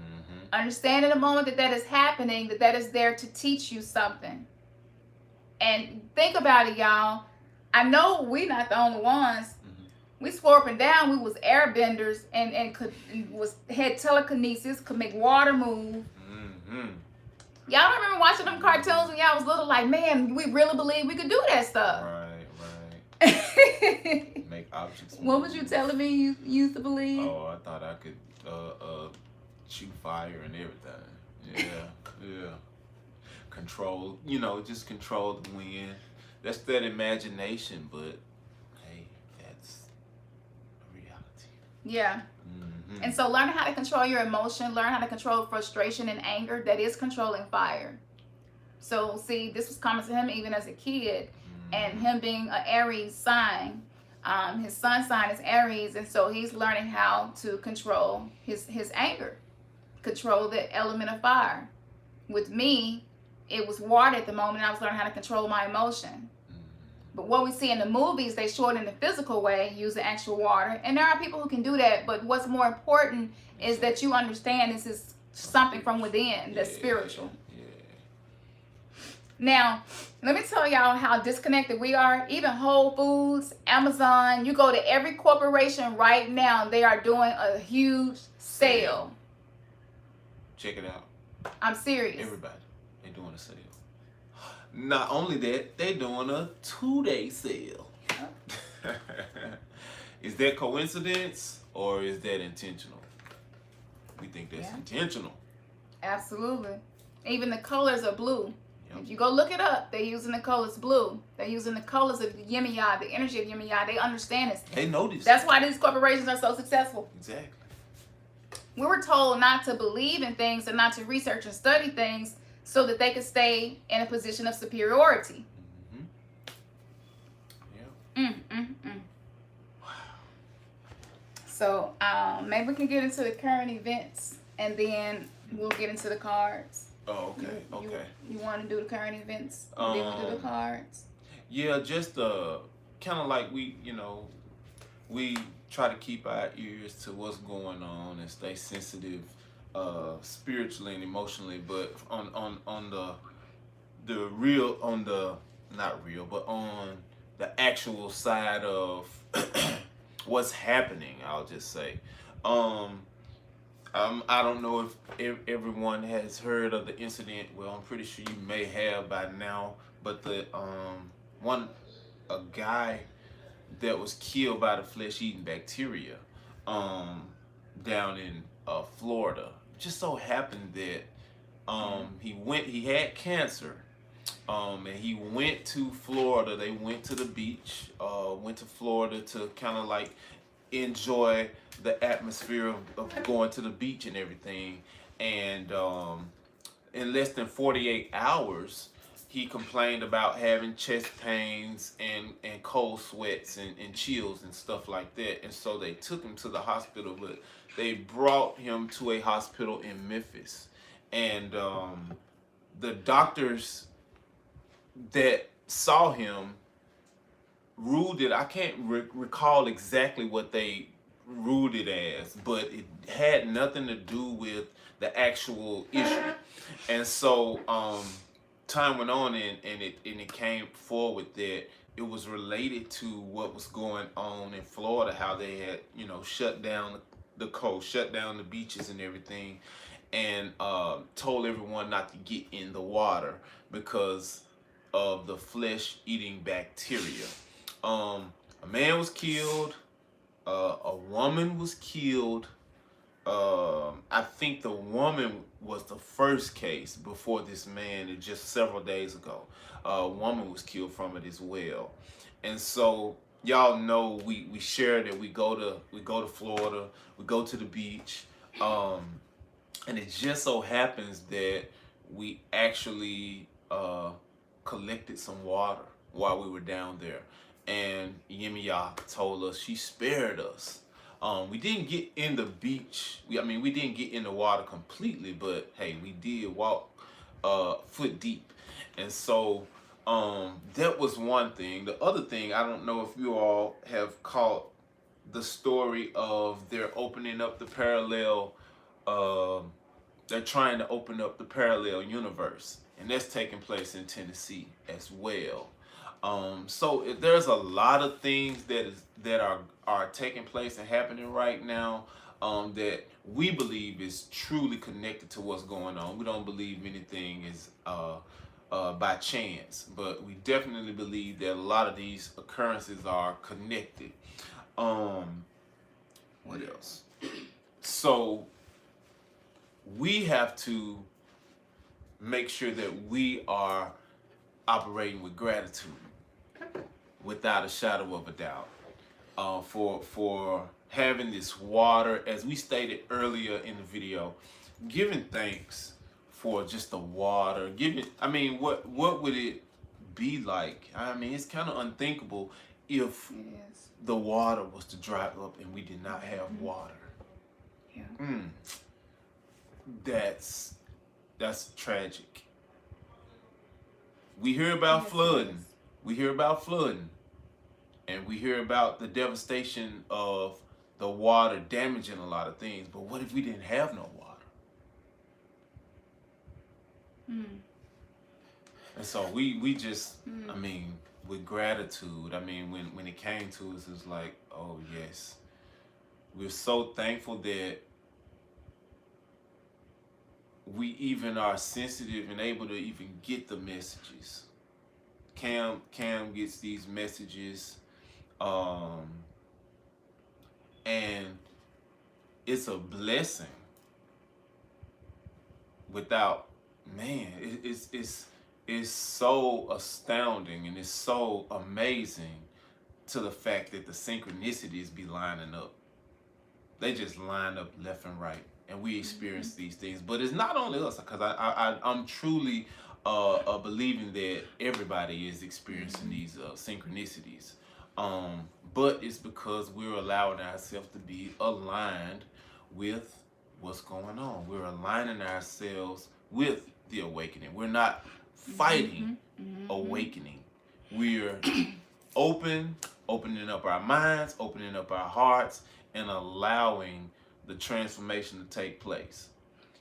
Understand in the moment that that is happening, that that is there to teach you something. And think about it, y'all. I know we're not the only ones. We swore up and down we was airbenders and had telekinesis, could make water move. Y'all remember watching them cartoons when y'all was little, like, man, we really believe we could do that stuff. Right. Make objects move. What was you telling me you used to believe? Oh, I thought I could shoot fire and everything. Yeah. Control, just control the wind. That's that imagination, but hey, that's reality. Yeah. And so learning how to control your emotion, learn how to control frustration and anger, that is controlling fire. So see, this was common to him even as a kid, and him being an Aries sign, his sun sign is Aries, and so he's learning how to control his anger, control the element of fire. With me, it was water at the moment. I was learning how to control my emotion. But what we see in the movies, they show it in the physical way, using actual water. And there are people who can do that, but what's more important is that you understand this is something from within that's spiritual. Now, let me tell y'all how disconnected we are. Even Whole Foods, Amazon, you go to every corporation right now, they are doing a huge sale. Check it out. I'm serious. Everybody, they're doing a sale. Not only that, they're doing a 2-day sale. Is that coincidence or is that intentional? We think that's intentional. Absolutely. Even the colors are blue. Yep. If you go look it up, they're using the colors blue. They're using the colors of Yemaya, the energy of Yemaya. They understand this. They know this. That's why these corporations are so successful. Exactly. We were told not to believe in things and not to research and study things so that they could stay in a position of superiority. Yeah. Wow. So maybe we can get into the current events and then we'll get into the cards. Oh, okay. Okay. You want to do the current events and then we'll do the cards? Yeah, just kind of like we try to keep our ears to what's going on and stay sensitive spiritually and emotionally, but on the real, on the not real, but on the actual side of what's happening, I'll just say. I don't know if everyone has heard of the incident. Well, I'm pretty sure you may have by now, but the a guy that was killed by the flesh-eating bacteria down in Florida. Just so happened that he had cancer, and he went to Florida. They went to the beach, went to Florida to kind of like enjoy the atmosphere of going to the beach and everything. And in less than 48 hours, he complained about having chest pains and cold sweats and chills and stuff like that. And so they took him to the hospital, but they brought him to a hospital in Memphis. And the doctors that saw him ruled it, I can't recall exactly what they ruled it as, but it had nothing to do with the actual issue. And so time went on and it came forward that it was related to what was going on in Florida, how they had, shut down the coast, shut down the beaches and everything, and told everyone not to get in the water because of the flesh-eating bacteria. A man was killed, a woman was killed. I think the woman was the first case before this man, and just several days ago, a woman was killed from it as well. And so y'all know we share that we go to Florida, we go to the beach, and it just so happens that we actually collected some water while we were down there, and Yemiya told us, she spared us. We didn't get in the beach. We didn't get in the water completely, but hey, we did walk foot deep. And so that was one thing. The other thing, I don't know if you all have caught the story of they're opening up the parallel, they're trying to open up the parallel universe, and that's taking place in Tennessee as well. So there's a lot of things that are taking place and happening right now that we believe is truly connected to what's going on. We don't believe anything is by chance, but we definitely believe that a lot of these occurrences are connected. What else? So we have to make sure that we are operating with gratitude, without a shadow of a doubt. for having this water, as we stated earlier in the video, giving thanks for just the water. I mean, what would it be like? I mean, it's kind of unthinkable if the water was to dry up and we did not have water. Yeah. That's tragic. We hear about flooding. We hear about flooding. And we hear about the devastation of the water damaging a lot of things. But what if we didn't have no water? And so we just, I mean, with gratitude, I mean, when it came to us, it was like, oh, yes. We're so thankful that we even are sensitive and able to even get the messages. Cam gets these messages, and it's a blessing. Without, man, it's so astounding and it's so amazing to the fact that the synchronicities be lining up. They just line up left and right, and we experience these things. But it's not only us, because I'm truly believing that everybody is experiencing these synchronicities. But it's because we're allowing ourselves to be aligned with what's going on. We're aligning ourselves with the awakening. We're not fighting awakening. We're opening up our minds, opening up our hearts, and allowing the transformation to take place.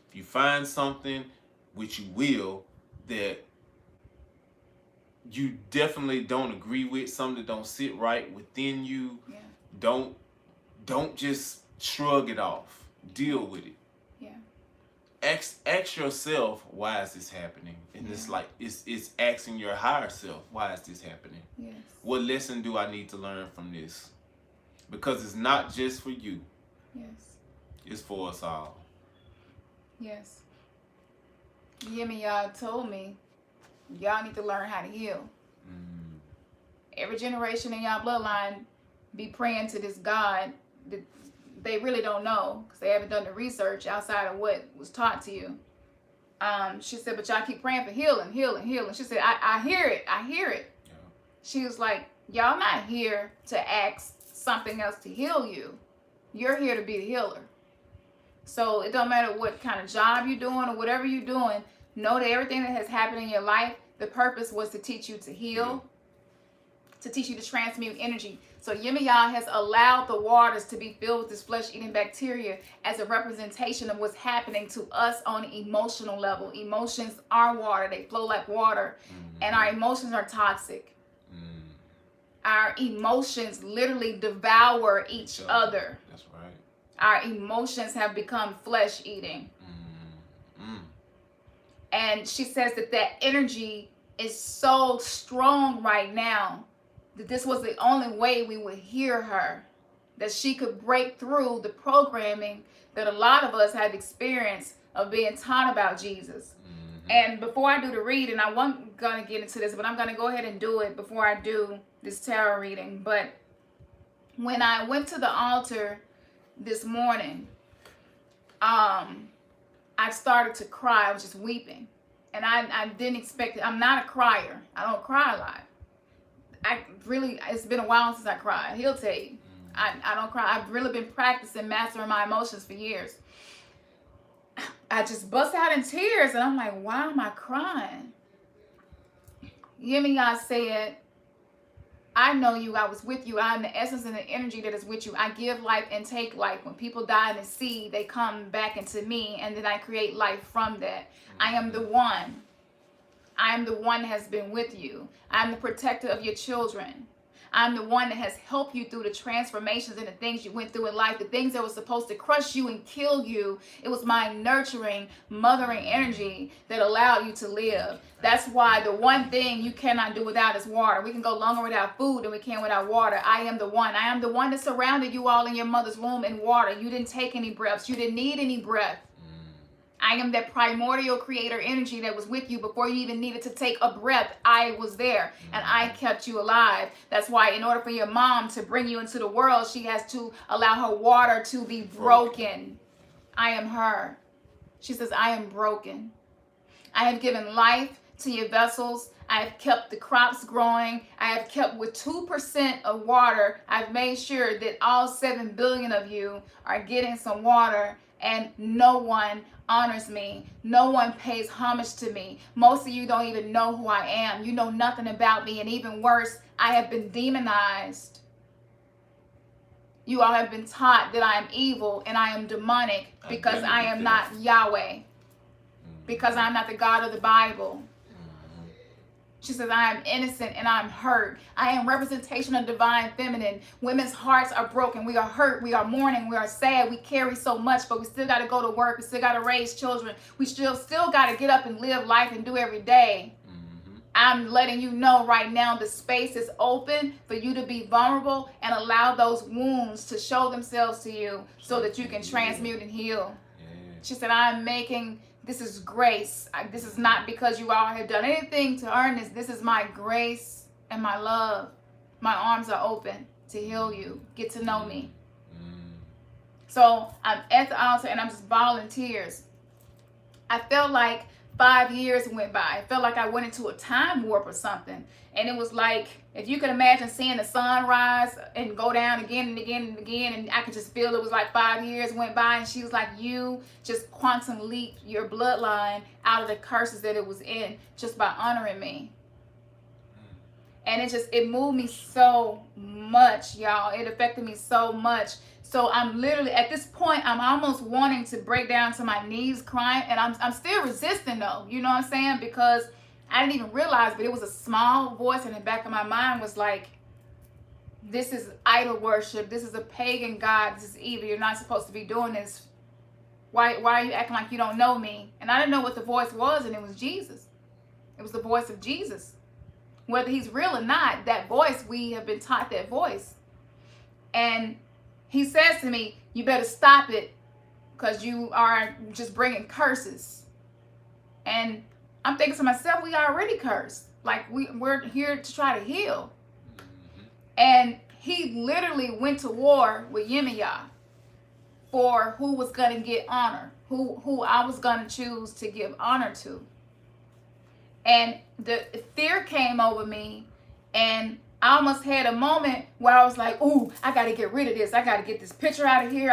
If you find something, which you will, that you definitely don't agree with, something that don't sit right within you, don't just shrug it off. Deal with it. Ask yourself, why is this happening? And it's like it's asking your higher self, why is this happening? What lesson do I need to learn from this? Because it's not just for you. It's for us all. Yes. You hear me? Y'all told me y'all need to learn how to heal. Every generation in y'all bloodline be praying to this God that they really don't know, because they haven't done the research outside of what was taught to you. She said, but y'all keep praying for healing. She said, I hear it. Yeah. She was like, y'all not here to ask something else to heal you. You're here to be the healer. So it don't matter what kind of job you're doing or whatever you're doing, know that everything that has happened in your life, the purpose was to teach you to heal, to teach you to transmute energy. So Yemaya has allowed the waters to be filled with this flesh-eating bacteria as a representation of what's happening to us on an emotional level. Emotions are water. They flow like water. And our emotions are toxic. Our emotions literally devour each other. That's right. Our emotions have become flesh-eating. And she says that energy is so strong right now that this was the only way we would hear her, that she could break through the programming that a lot of us have experienced of being taught about Jesus. And before I do the reading, I wasn't going to get into this, but I'm going to go ahead and do it before I do this tarot reading. But when I went to the altar this morning, I started to cry. I was just weeping. And I didn't expect it. I'm not a crier. I don't cry a lot. It's been a while since I cried. He'll tell you. I don't cry. I've really been practicing mastering my emotions for years. I just bust out in tears, and I'm like, why am I crying? Yemaya said, I know you. I was with you. I am the essence and the energy that is with you. I give life and take life. When people die in the sea, they come back into me, and then I create life from that. I am the one. I am the one that has been with you. I am the protector of your children. I'm the one that has helped you through the transformations and the things you went through in life, the things that were supposed to crush you and kill you. It was my nurturing, mothering energy that allowed you to live. That's why the one thing you cannot do without is water. We can go longer without food than we can without water. I am the one. I am the one that surrounded you all in your mother's womb in water. You didn't take any breaths. You didn't need any breath. I am that primordial creator energy that was with you before you even needed to take a breath. I was there and I kept you alive. That's why in order for your mom to bring you into the world, she has to allow her water to be broken. I am her. She says, I am broken. I have given life to your vessels. I have kept the crops growing. I have kept with 2% of water. I've made sure that all 7 billion of you are getting some water, and no one honors me. No one pays homage to me. Most of you don't even know who I am. You know nothing about me, and even worse, I have been demonized. You all have been taught that I am evil and I am demonic because I am not Yahweh. Because I'm not the God of the Bible. She says, I am innocent and I'm hurt. I am representation of divine feminine. Women's hearts are broken. We are hurt. We are mourning. We are sad. We carry so much, but we still got to go to work. We still got to raise children. We still got to get up and live life and do every day. I'm letting you know right now the space is open for you to be vulnerable and allow those wounds to show themselves to you so that you can transmute and heal. She said, I'm making... This is grace. This is not because you all have done anything to earn this. This is my grace and my love. My arms are open to heal you. Get to know me. So I'm at the altar and I'm just bawling tears. I felt like 5 years went by. I felt like I went into a time warp or something. And it was like, if you could imagine seeing the sun rise and go down again and again and again, and I could just feel it was like 5 years went by, and she was like, you just quantum leaped your bloodline out of the curses that it was in just by honoring me. And it moved me so much, y'all. It affected me so much. So I'm literally, at this point, I'm almost wanting to break down to my knees crying, and I'm still resisting though, you know what I'm saying? Because I didn't even realize, but it was a small voice in the back of my mind was like, this is idol worship. This is a pagan god. This is evil. You're not supposed to be doing this. Why are you acting like you don't know me? And I didn't know what the voice was, and it was Jesus. It was the voice of Jesus. Whether he's real or not, that voice, we have been taught that voice. And he says to me, you better stop it because you are just bringing curses. And I'm thinking to myself, we already cursed. Like we're here to try to heal. And he literally went to war with Yemiya for who was going to get honor, who I was going to choose to give honor to. And the fear came over me, and I almost had a moment where I was like, ooh, I got to get rid of this. I got to get this picture out of here.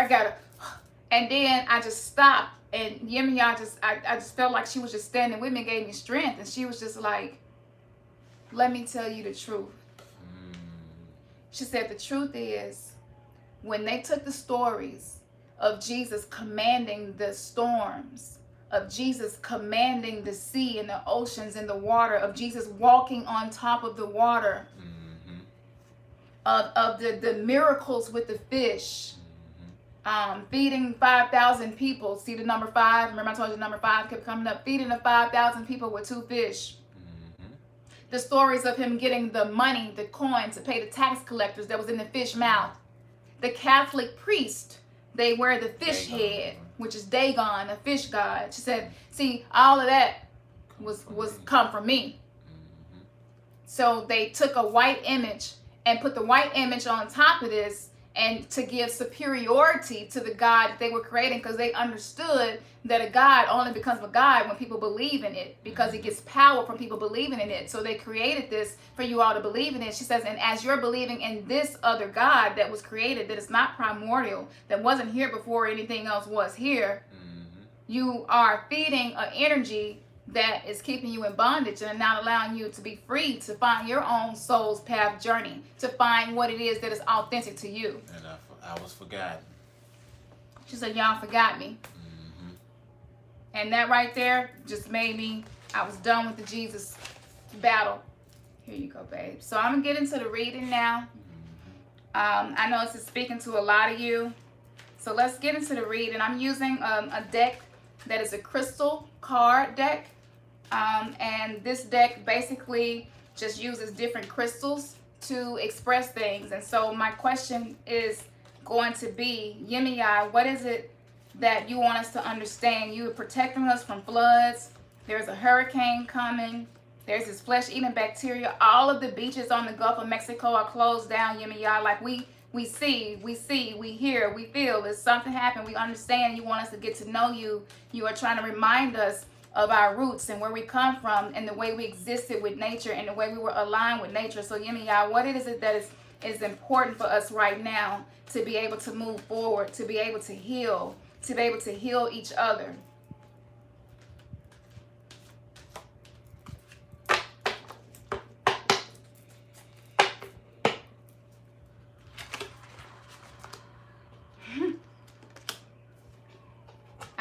And then I just stopped. And Yemiya I just felt like she was just standing with me, gave me strength. And she was just like, let me tell you the truth. She said, the truth is, when they took the stories of Jesus commanding the storms, of Jesus commanding the sea and the oceans and the water, of Jesus walking on top of the water, of the miracles with the fish, feeding 5,000 people. See the number 5? Remember I told you number 5 kept coming up. Feeding the 5,000 people with 2 fish. The stories of him getting the money, the coin to pay the tax collectors that was in the fish mouth. The Catholic priest, they wear the fish head, which is Dagon, a fish god. She said, see, all of that was come from me. So they took a white image and put the white image on top of this, and to give superiority to the God that they were creating, because they understood that a God only becomes a God when people believe in it, because it gets power from people believing in it. So they created this for you all to believe in it. She says, and as you're believing in this other God that was created, that is not primordial, that wasn't here before anything else was here, you are feeding an energy that is keeping you in bondage and not allowing you to be free to find your own soul's path journey, to find what it is that is authentic to you. And I was forgotten. She said, y'all forgot me. And that right there just made me, I was done with the Jesus battle. Here you go, babe. So I'm going to get into the reading now. I know this is speaking to a lot of you. So let's get into the reading. I'm using a deck that is a crystal card deck. And this deck basically just uses different crystals to express things. And so my question is going to be, Yemiya, what is it that you want us to understand. You are protecting us from floods. There's a hurricane coming. There's this flesh-eating bacteria. All of the beaches on the Gulf of Mexico are closed down, Yemaya. Like we see, we hear, we feel. There's something happened. We understand. You want us to get to know you. You are trying to remind us of our roots and where we come from and the way we existed with nature and the way we were aligned with nature. So Yemaya, what is it that is important for us right now to be able to move forward, to be able to heal each other?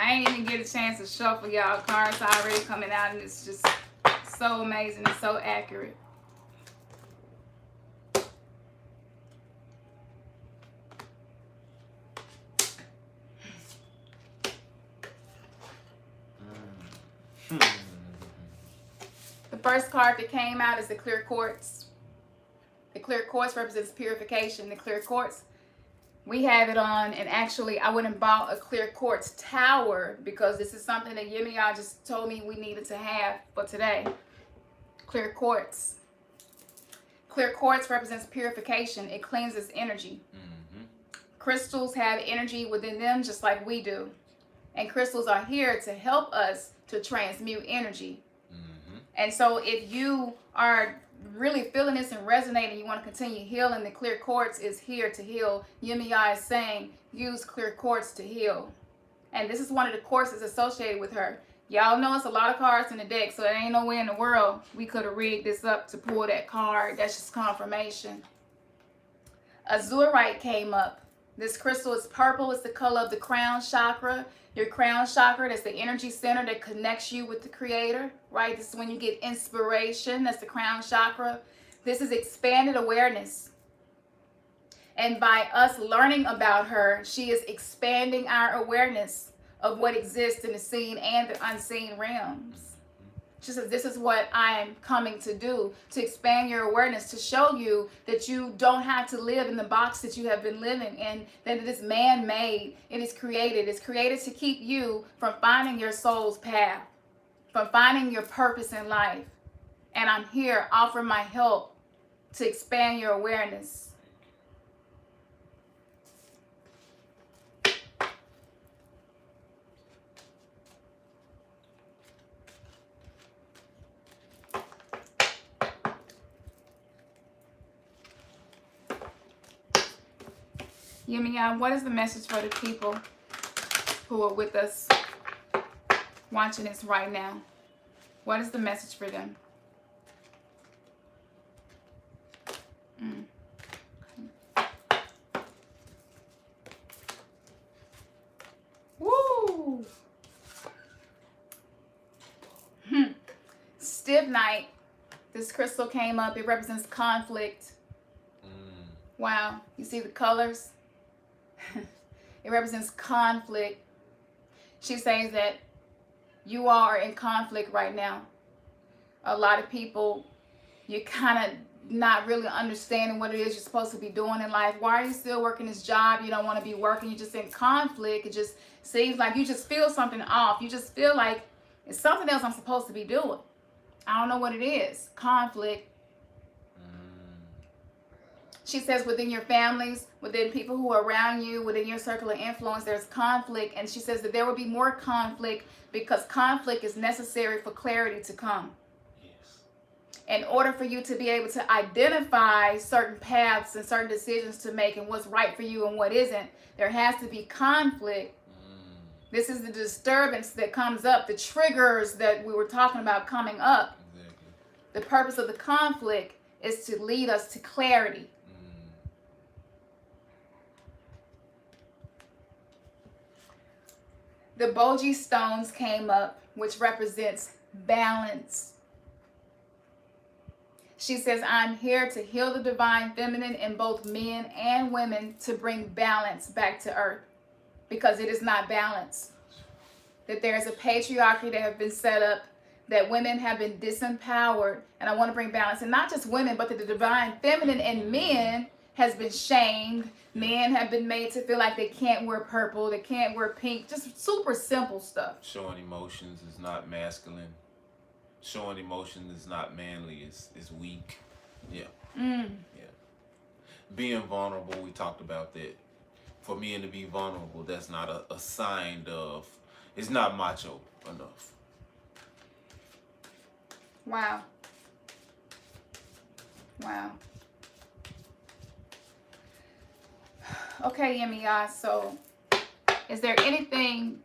I ain't even get a chance to shuffle, y'all. Cards already coming out, and it's just so amazing and so accurate. The first card that came out is the clear quartz. The clear quartz represents purification. The clear quartz, we have it on, and actually I went and bought a clear quartz tower because this is something that Yemaya just told me we needed to have for today. Clear quartz. Clear quartz represents purification. It cleanses energy. Crystals have energy within them just like we do. And crystals are here to help us to transmute energy. And so if you are really feeling this and resonating, you want to continue healing, the clear quartz is here to heal. Yemaya is saying, use clear quartz to heal. And this is one of the quartzes associated with her. Y'all know it's a lot of cards in the deck, so there ain't no way in the world we could have rigged this up to pull that card. That's just confirmation. Azurite came up. This crystal is purple. It's the color of the crown chakra. Your crown chakra, that's the energy center that connects you with the creator, right? This is when you get inspiration. That's the crown chakra. This is expanded awareness. And by us learning about her, she is expanding our awareness of what exists in the seen and the unseen realms. She says, this is what I am coming to do, to expand your awareness, to show you that you don't have to live in the box that you have been living in, that it is man-made, it is created. It's created to keep you from finding your soul's path, from finding your purpose in life. And I'm here offering my help to expand your awareness. Yemaya, what is the message for the people who are with us watching this right now? What is the message for them? Woo! Stibnite. This crystal came up. It represents conflict. Wow. You see the colors? It represents conflict. She says that you are in conflict right now. A lot of people, you're kind of not really understanding what it is you're supposed to be doing in life. Why are you still working this job? You don't want to be working. You're just in conflict. It just seems like you just feel something off. You just feel like it's something else I'm supposed to be doing. I don't know what it is. Conflict. She says within your families, within people who are around you, within your circle of influence, there's conflict. And she says that there will be more conflict because conflict is necessary for clarity to come. Yes. In order for you to be able to identify certain paths and certain decisions to make and what's right for you and what isn't, there has to be conflict. This is the disturbance that comes up, the triggers that we were talking about coming up. Exactly. The purpose of the conflict is to lead us to clarity. The Boji stones came up, which represents balance. She says, I'm here to heal the divine feminine in both men and women to bring balance back to earth because it is not balanced. That there's a patriarchy that have been set up, that women have been disempowered, and I want to bring balance. And not just women, but that the divine feminine and men has been shamed. Men have been made to feel like they can't wear purple, they can't wear pink. Just super simple stuff. Showing emotions is not masculine. Showing emotion is not manly. It's weak. Yeah. Yeah. Being vulnerable, we talked about that. For men to be vulnerable, that's not a sign of, it's not macho enough. Wow. Wow. Okay, Yemiya, so is there anything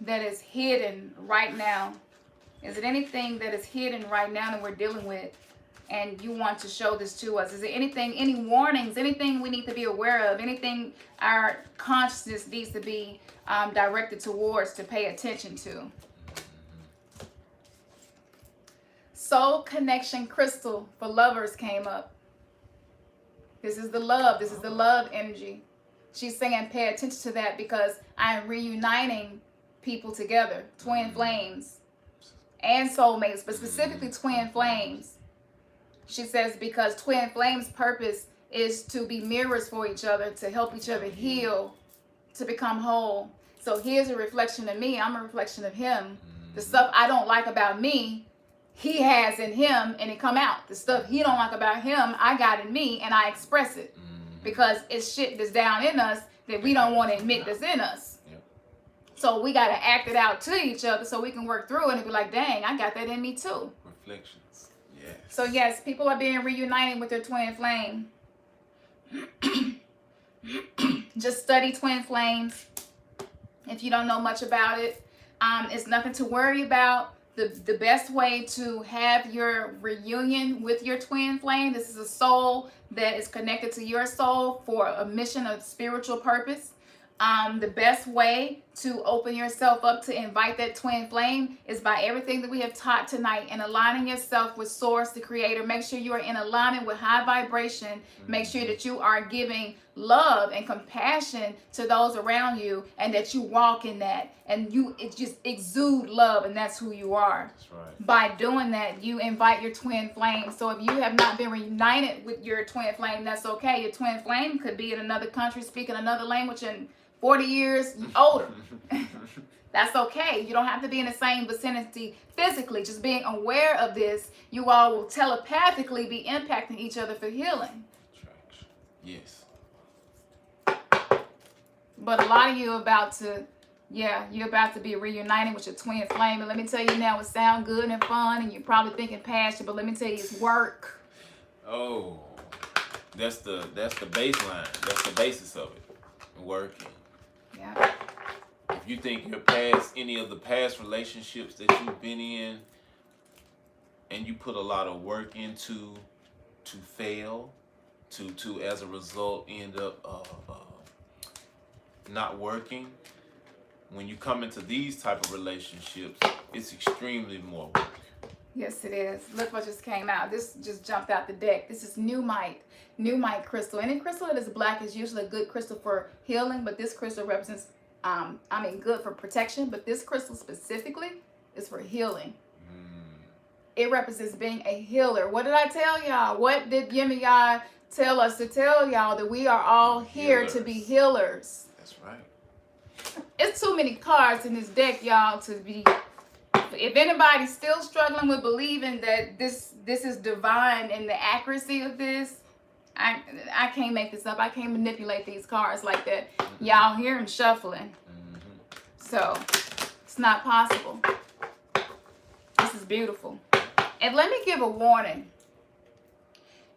that is hidden right now? Is it anything that is hidden right now that we're dealing with and you want to show this to us? Is there anything, any warnings, anything we need to be aware of, anything our consciousness needs to be directed towards to pay attention to? Soul connection crystal for lovers came up. This is the love. This is the love energy. She's saying pay attention to that because I am reuniting people together, twin flames and soulmates, but specifically twin flames. She says because twin flames' purpose is to be mirrors for each other, to help each other heal, to become whole. So here's a reflection of me. I'm a reflection of him. The stuff I don't like about me, he has in him and it come out. The stuff he don't like about him, I got in me and I express it. Because it's shit that's down in us that we don't want to admit that's in us. Yep. So we got to act it out to each other so we can work through it and be like, dang, I got that in me too. Reflections. Yes. So yes, people are being reunited with their twin flame. Just study twin flames. If you don't know much about it, it's nothing to worry about. The best way to have your reunion with your twin flame, this is a soul that is connected to your soul for a mission of spiritual purpose. The best way to open yourself up to invite that twin flame is by everything that we have taught tonight and aligning yourself with Source, the Creator. Make sure you are in alignment with high vibration. Make sure that you are giving love and compassion to those around you and that you walk in that and it just exude love, and that's who you are. That's right. By doing that, you invite your twin flame. So if you have not been reunited with your twin flame, that's okay. Your twin flame could be in another country speaking another language and 40 years older. That's okay. You don't have to be in the same vicinity physically. Just being aware of this, you all will telepathically be impacting each other for healing. Yes. But a lot of you are about to, you're about to be reuniting with your twin flame. And let me tell you now, it sounds good and fun, and you're probably thinking passion, but let me tell you, it's work. Oh, that's the baseline. That's the basis of it. Working. Yeah. If you think your past, any of the past relationships that you've been in, and you put a lot of work into to fail, to as a result end up not working, when you come into these type of relationships, it's extremely more work. Yes, it is. Look what just came out. This just jumped out the deck. This is Newmite crystal. Any crystal that is black is usually a good crystal for healing, but this crystal represents, good for protection, but this crystal specifically is for healing. It represents being a healer. What did I tell y'all? What did Yemiya tell us to tell y'all? That we are all here to be healers. That's right. It's too many cards in this deck, y'all, to be... If anybody's still struggling with believing that this is divine and the accuracy of this, I can't make this up. I can't manipulate these cards like that. Y'all hear them shuffling. So it's not possible. This is beautiful. And let me give a warning.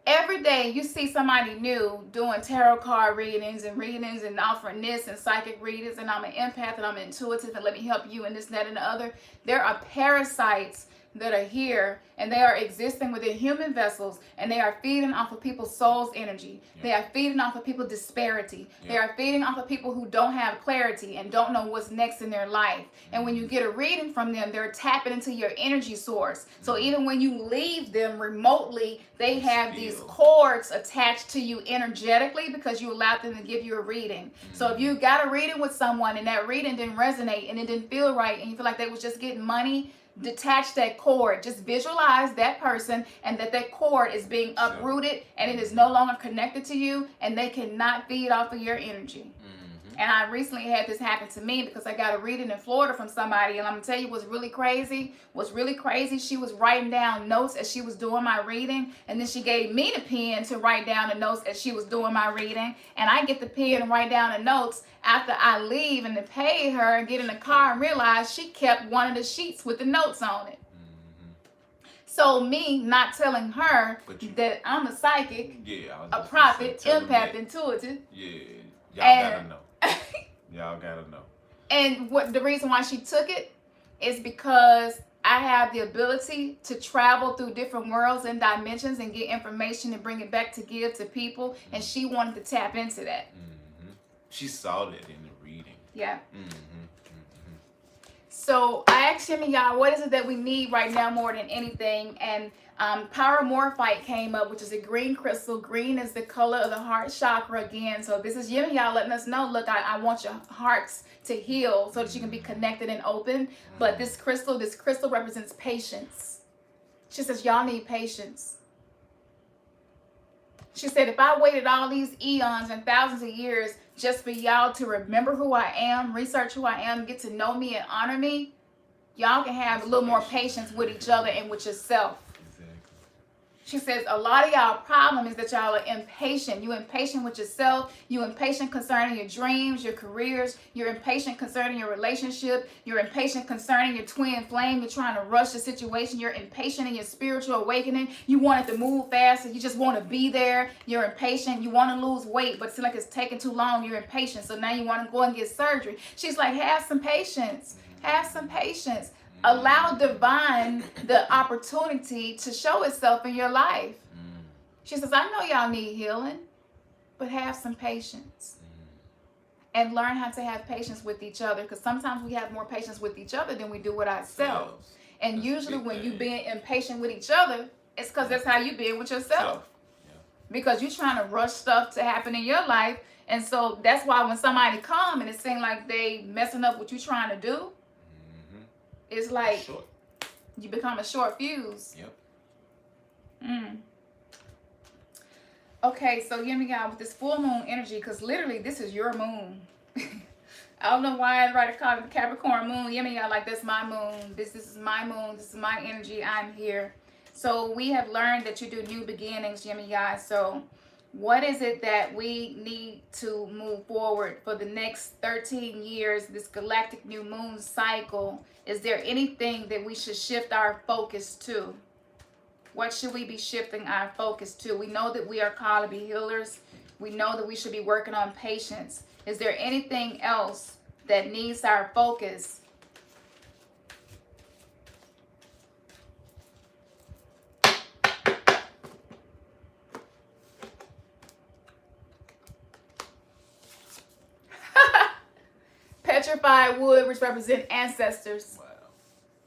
Every day you see somebody new doing tarot card readings and offering this and psychic readings, and I'm an empath and I'm intuitive and let me help you and this, that, and the other. There are parasites that are here and they are existing within human vessels, and they are feeding off of people's soul's energy. They are feeding off of people's disparity. They are feeding off of people who don't have clarity and don't know what's next in their life. And when you get a reading from them, they're tapping into your energy source. So even when you leave them remotely, they have these cords attached to you energetically because you allowed them to give you a reading. So if you got a reading with someone and that reading didn't resonate and it didn't feel right and you feel like they was just getting money, detach that cord. Just visualize that person and that cord is being uprooted and it is no longer connected to you and they cannot feed off of your energy. And I recently had this happen to me because I got a reading in Florida from somebody, and I'm gonna tell you what's really crazy. She was writing down notes as she was doing my reading, and then she gave me the pen to write down the notes as she was doing my reading. And I get the pen and write down the notes after I leave and to pay her and get in the car and realize she kept one of the sheets with the notes on it. So me not telling her that I'm a psychic, a prophet, empath, intuitive. Yeah, y'all gotta know. Y'all gotta know. And what the reason why she took it is because I have the ability to travel through different worlds and dimensions and get information and bring it back to give to people. And she wanted to tap into that. She saw that in the reading. Yeah. So I asked him, y'all, what is it that we need right now more than anything? And Power Morphite came up, which is a green crystal. Green is the color of the heart chakra again. So this is Yimmy, y'all letting us know, look, I want your hearts to heal so that you can be connected and open. But this crystal represents patience. She says, y'all need patience. She said, if I waited all these eons and thousands of years just for y'all to remember who I am, research who I am, get to know me and honor me, y'all can have a little more patience with each other and with yourself. She says a lot of y'all problem is that y'all are impatient. You're impatient with yourself. You're impatient concerning your dreams, your careers. You're impatient concerning your relationship. You're impatient concerning your twin flame. You're trying to rush the situation. You're impatient in your spiritual awakening. You want it to move faster. You just want to be there. You're impatient. You want to lose weight, but it seems like it's taking too long. You're impatient. So now you want to go and get surgery. She's like, have some patience. Have some patience. Allow divine the opportunity to show itself in your life. She says, I know y'all need healing, but have some patience. And learn how to have patience with each other, because sometimes we have more patience with each other than we do with ourselves. And usually when you being impatient with each other, it's because that's how you being with yourself. Because you're trying to rush stuff to happen in your life. And so that's why when somebody come and it seems like they messing up what you're trying to do, it's like you become a short fuse. Okay, so hear me out with this full moon energy, because literally this is your moon. I don't know why I write a call it the Capricorn moon. Hear me out, like that's my moon. This is my moon. This is my energy. I'm here. So we have learned that you do new beginnings, Jimmy guys. So what is it that we need to move forward for the next 13 years, this galactic new moon cycle? Is there anything that we should shift our focus to? What should we be shifting our focus to? We know that we are called to be healers. We know that we should be working on patience. Is there anything else that needs our focus? Petrified wood, which represent ancestors. Wow.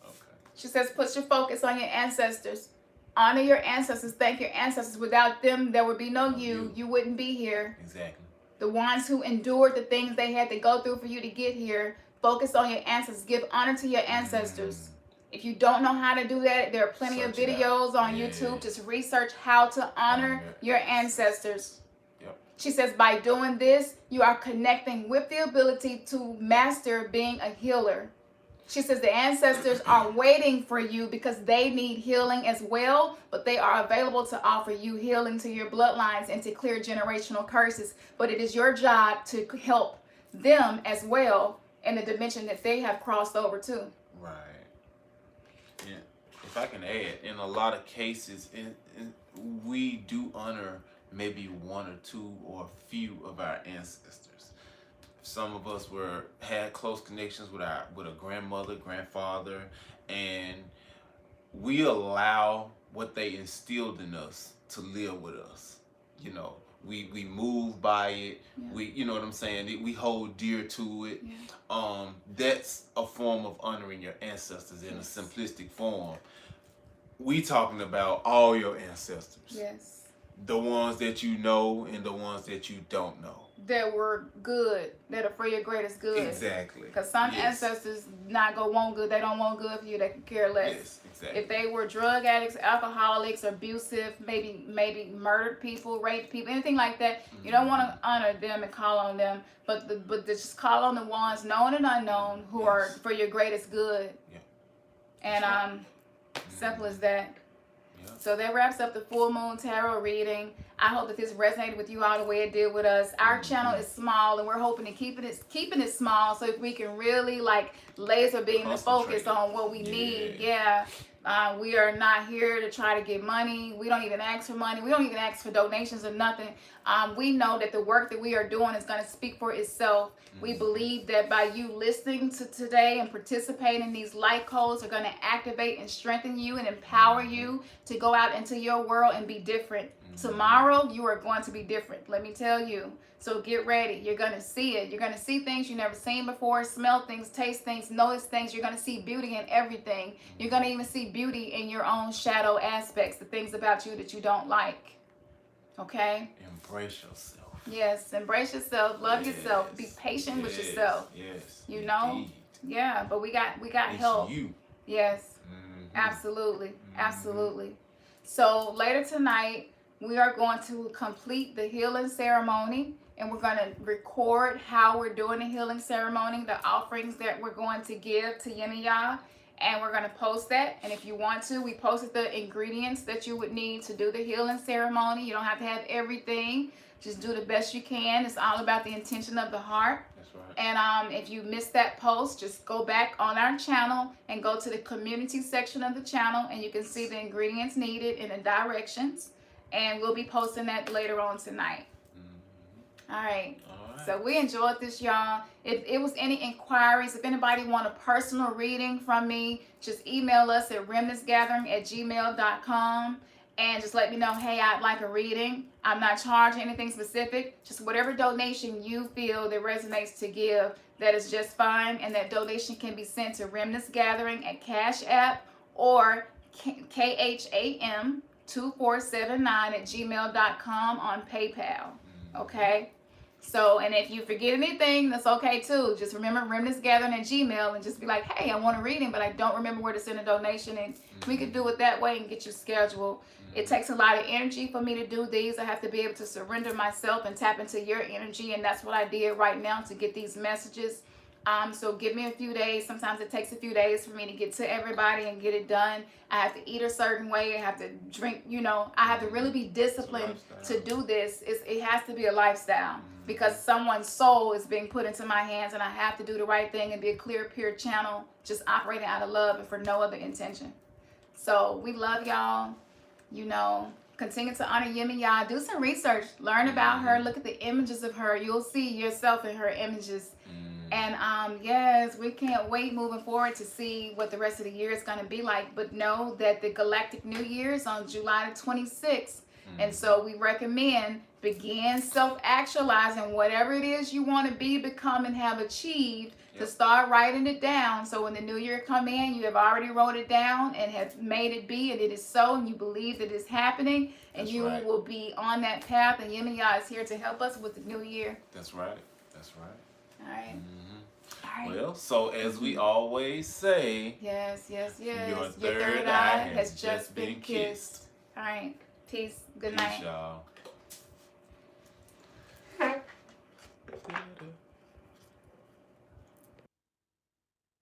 Okay. She says, put your focus on your ancestors. Honor your ancestors. Thank your ancestors. Without them, there would be no you. You wouldn't be here. Exactly. The ones who endured the things they had to go through for you to get here. Focus on your ancestors. Give honor to your ancestors. If you don't know how to do that, there are plenty of videos on YouTube. Just research how to honor your ancestors. She says, by doing this, you are connecting with the ability to master being a healer. She says the ancestors are waiting for you because they need healing as well, but they are available to offer you healing to your bloodlines and to clear generational curses. But it is your job to help them as well in the dimension that they have crossed over to. Right. Yeah. If I can add, in a lot of cases, we do honor maybe one or two or a few of our ancestors. Some of us had close connections with a grandmother, grandfather, and we allow what they instilled in us to live with us. You know, we move by it. We, you know what I'm saying? We hold dear to it. That's a form of honoring your ancestors in a simplistic form. We talking about all your ancestors. Yes. The ones that you know and the ones that you don't know. that were good, that are for your greatest good. Exactly. Because some Yes. ancestors not go want good. They don't want good for you. They can care less. Yes, exactly. If they were drug addicts, alcoholics, abusive, maybe murdered people, raped people, anything like that, you don't want to honor them and call on them. But just call on the ones known and unknown who are for your greatest good. Yeah. And That's simple as that. Yeah. So that wraps up the full moon tarot reading. I hope that this resonated with you all the way it did with us. Our channel is small, and we're hoping to keeping it small so if we can really like laser beam the focus on what we need. Yeah. We are not here to try to get money. We don't even ask for money. We don't even ask for donations or nothing. We know that the work that we are doing is going to speak for itself. We believe that by you listening to today and participating in these light codes are going to activate and strengthen you and empower you to go out into your world and be different. Tomorrow, you are going to be different. Let me tell you. So get ready. You're going to see it. You're going to see things you've never seen before, smell things, taste things, notice things. You're going to see beauty in everything. You're going to even see beauty in your own shadow aspects, the things about you that you don't like. Okay? Embrace yourself. Yes, embrace yourself, love yourself, be patient with yourself. Yes. You know? Indeed. Yeah, but we got It's help. you. Yes. Absolutely. Absolutely. So later tonight, we are going to complete the healing ceremony, and we're going to record how we're doing the healing ceremony, the offerings that we're going to give to Yemiya, and we're going to post that. And if you want to, we posted the ingredients that you would need to do the healing ceremony. You don't have to have everything. Just do the best you can. It's all about the intention of the heart. That's right. And if you missed that post, just go back on our channel and go to the community section of the channel, and you can see the ingredients needed and the directions. And we'll be posting that later on tonight. All right. So we enjoyed this, y'all. If it was any inquiries, if anybody want a personal reading from me, just email us at remnantsgathering@gmail.com and just let me know, hey, I'd like a reading. I'm not charging anything specific. Just whatever donation you feel that resonates to give, that is just fine. And that donation can be sent to Remnants Gathering at Cash App or KHAM2479@gmail.com on PayPal. Okay? So, and if you forget anything, that's okay too. Just remember Remnants Gathering at Gmail and just be like, hey, I want a reading, but I don't remember where to send a donation. And we could do it that way and get you scheduled. It takes a lot of energy for me to do these. I have to be able to surrender myself and tap into your energy. And that's what I did right now to get these messages. So give me a few days. Sometimes it takes a few days for me to get to everybody and get it done. I have to eat a certain way. I have to drink, I have to really be disciplined to do this. It has to be a lifestyle because someone's soul is being put into my hands and I have to do the right thing and be a clear, pure channel, just operating out of love and for no other intention. So we love y'all. Continue to honor Yemiya. Do some research. Learn about her. Look at the images of her. You'll see yourself in her images. And yes, we can't wait moving forward to see what the rest of the year is going to be like. But know that the Galactic New Year is on July the 26th. And so we recommend begin self-actualizing whatever it is you want to be, become, and have achieved. To start writing it down, so when the new year come in, you have already wrote it down and have made it be, and it is so, and you believe that it's happening, and you will be on that path. And Yemiya is here to help us with the new year. That's right. That's right. All right. All right. Well, so as we always say, yes. Your third eye has just been kissed. All right. Peace. Good night. Peace, y'all.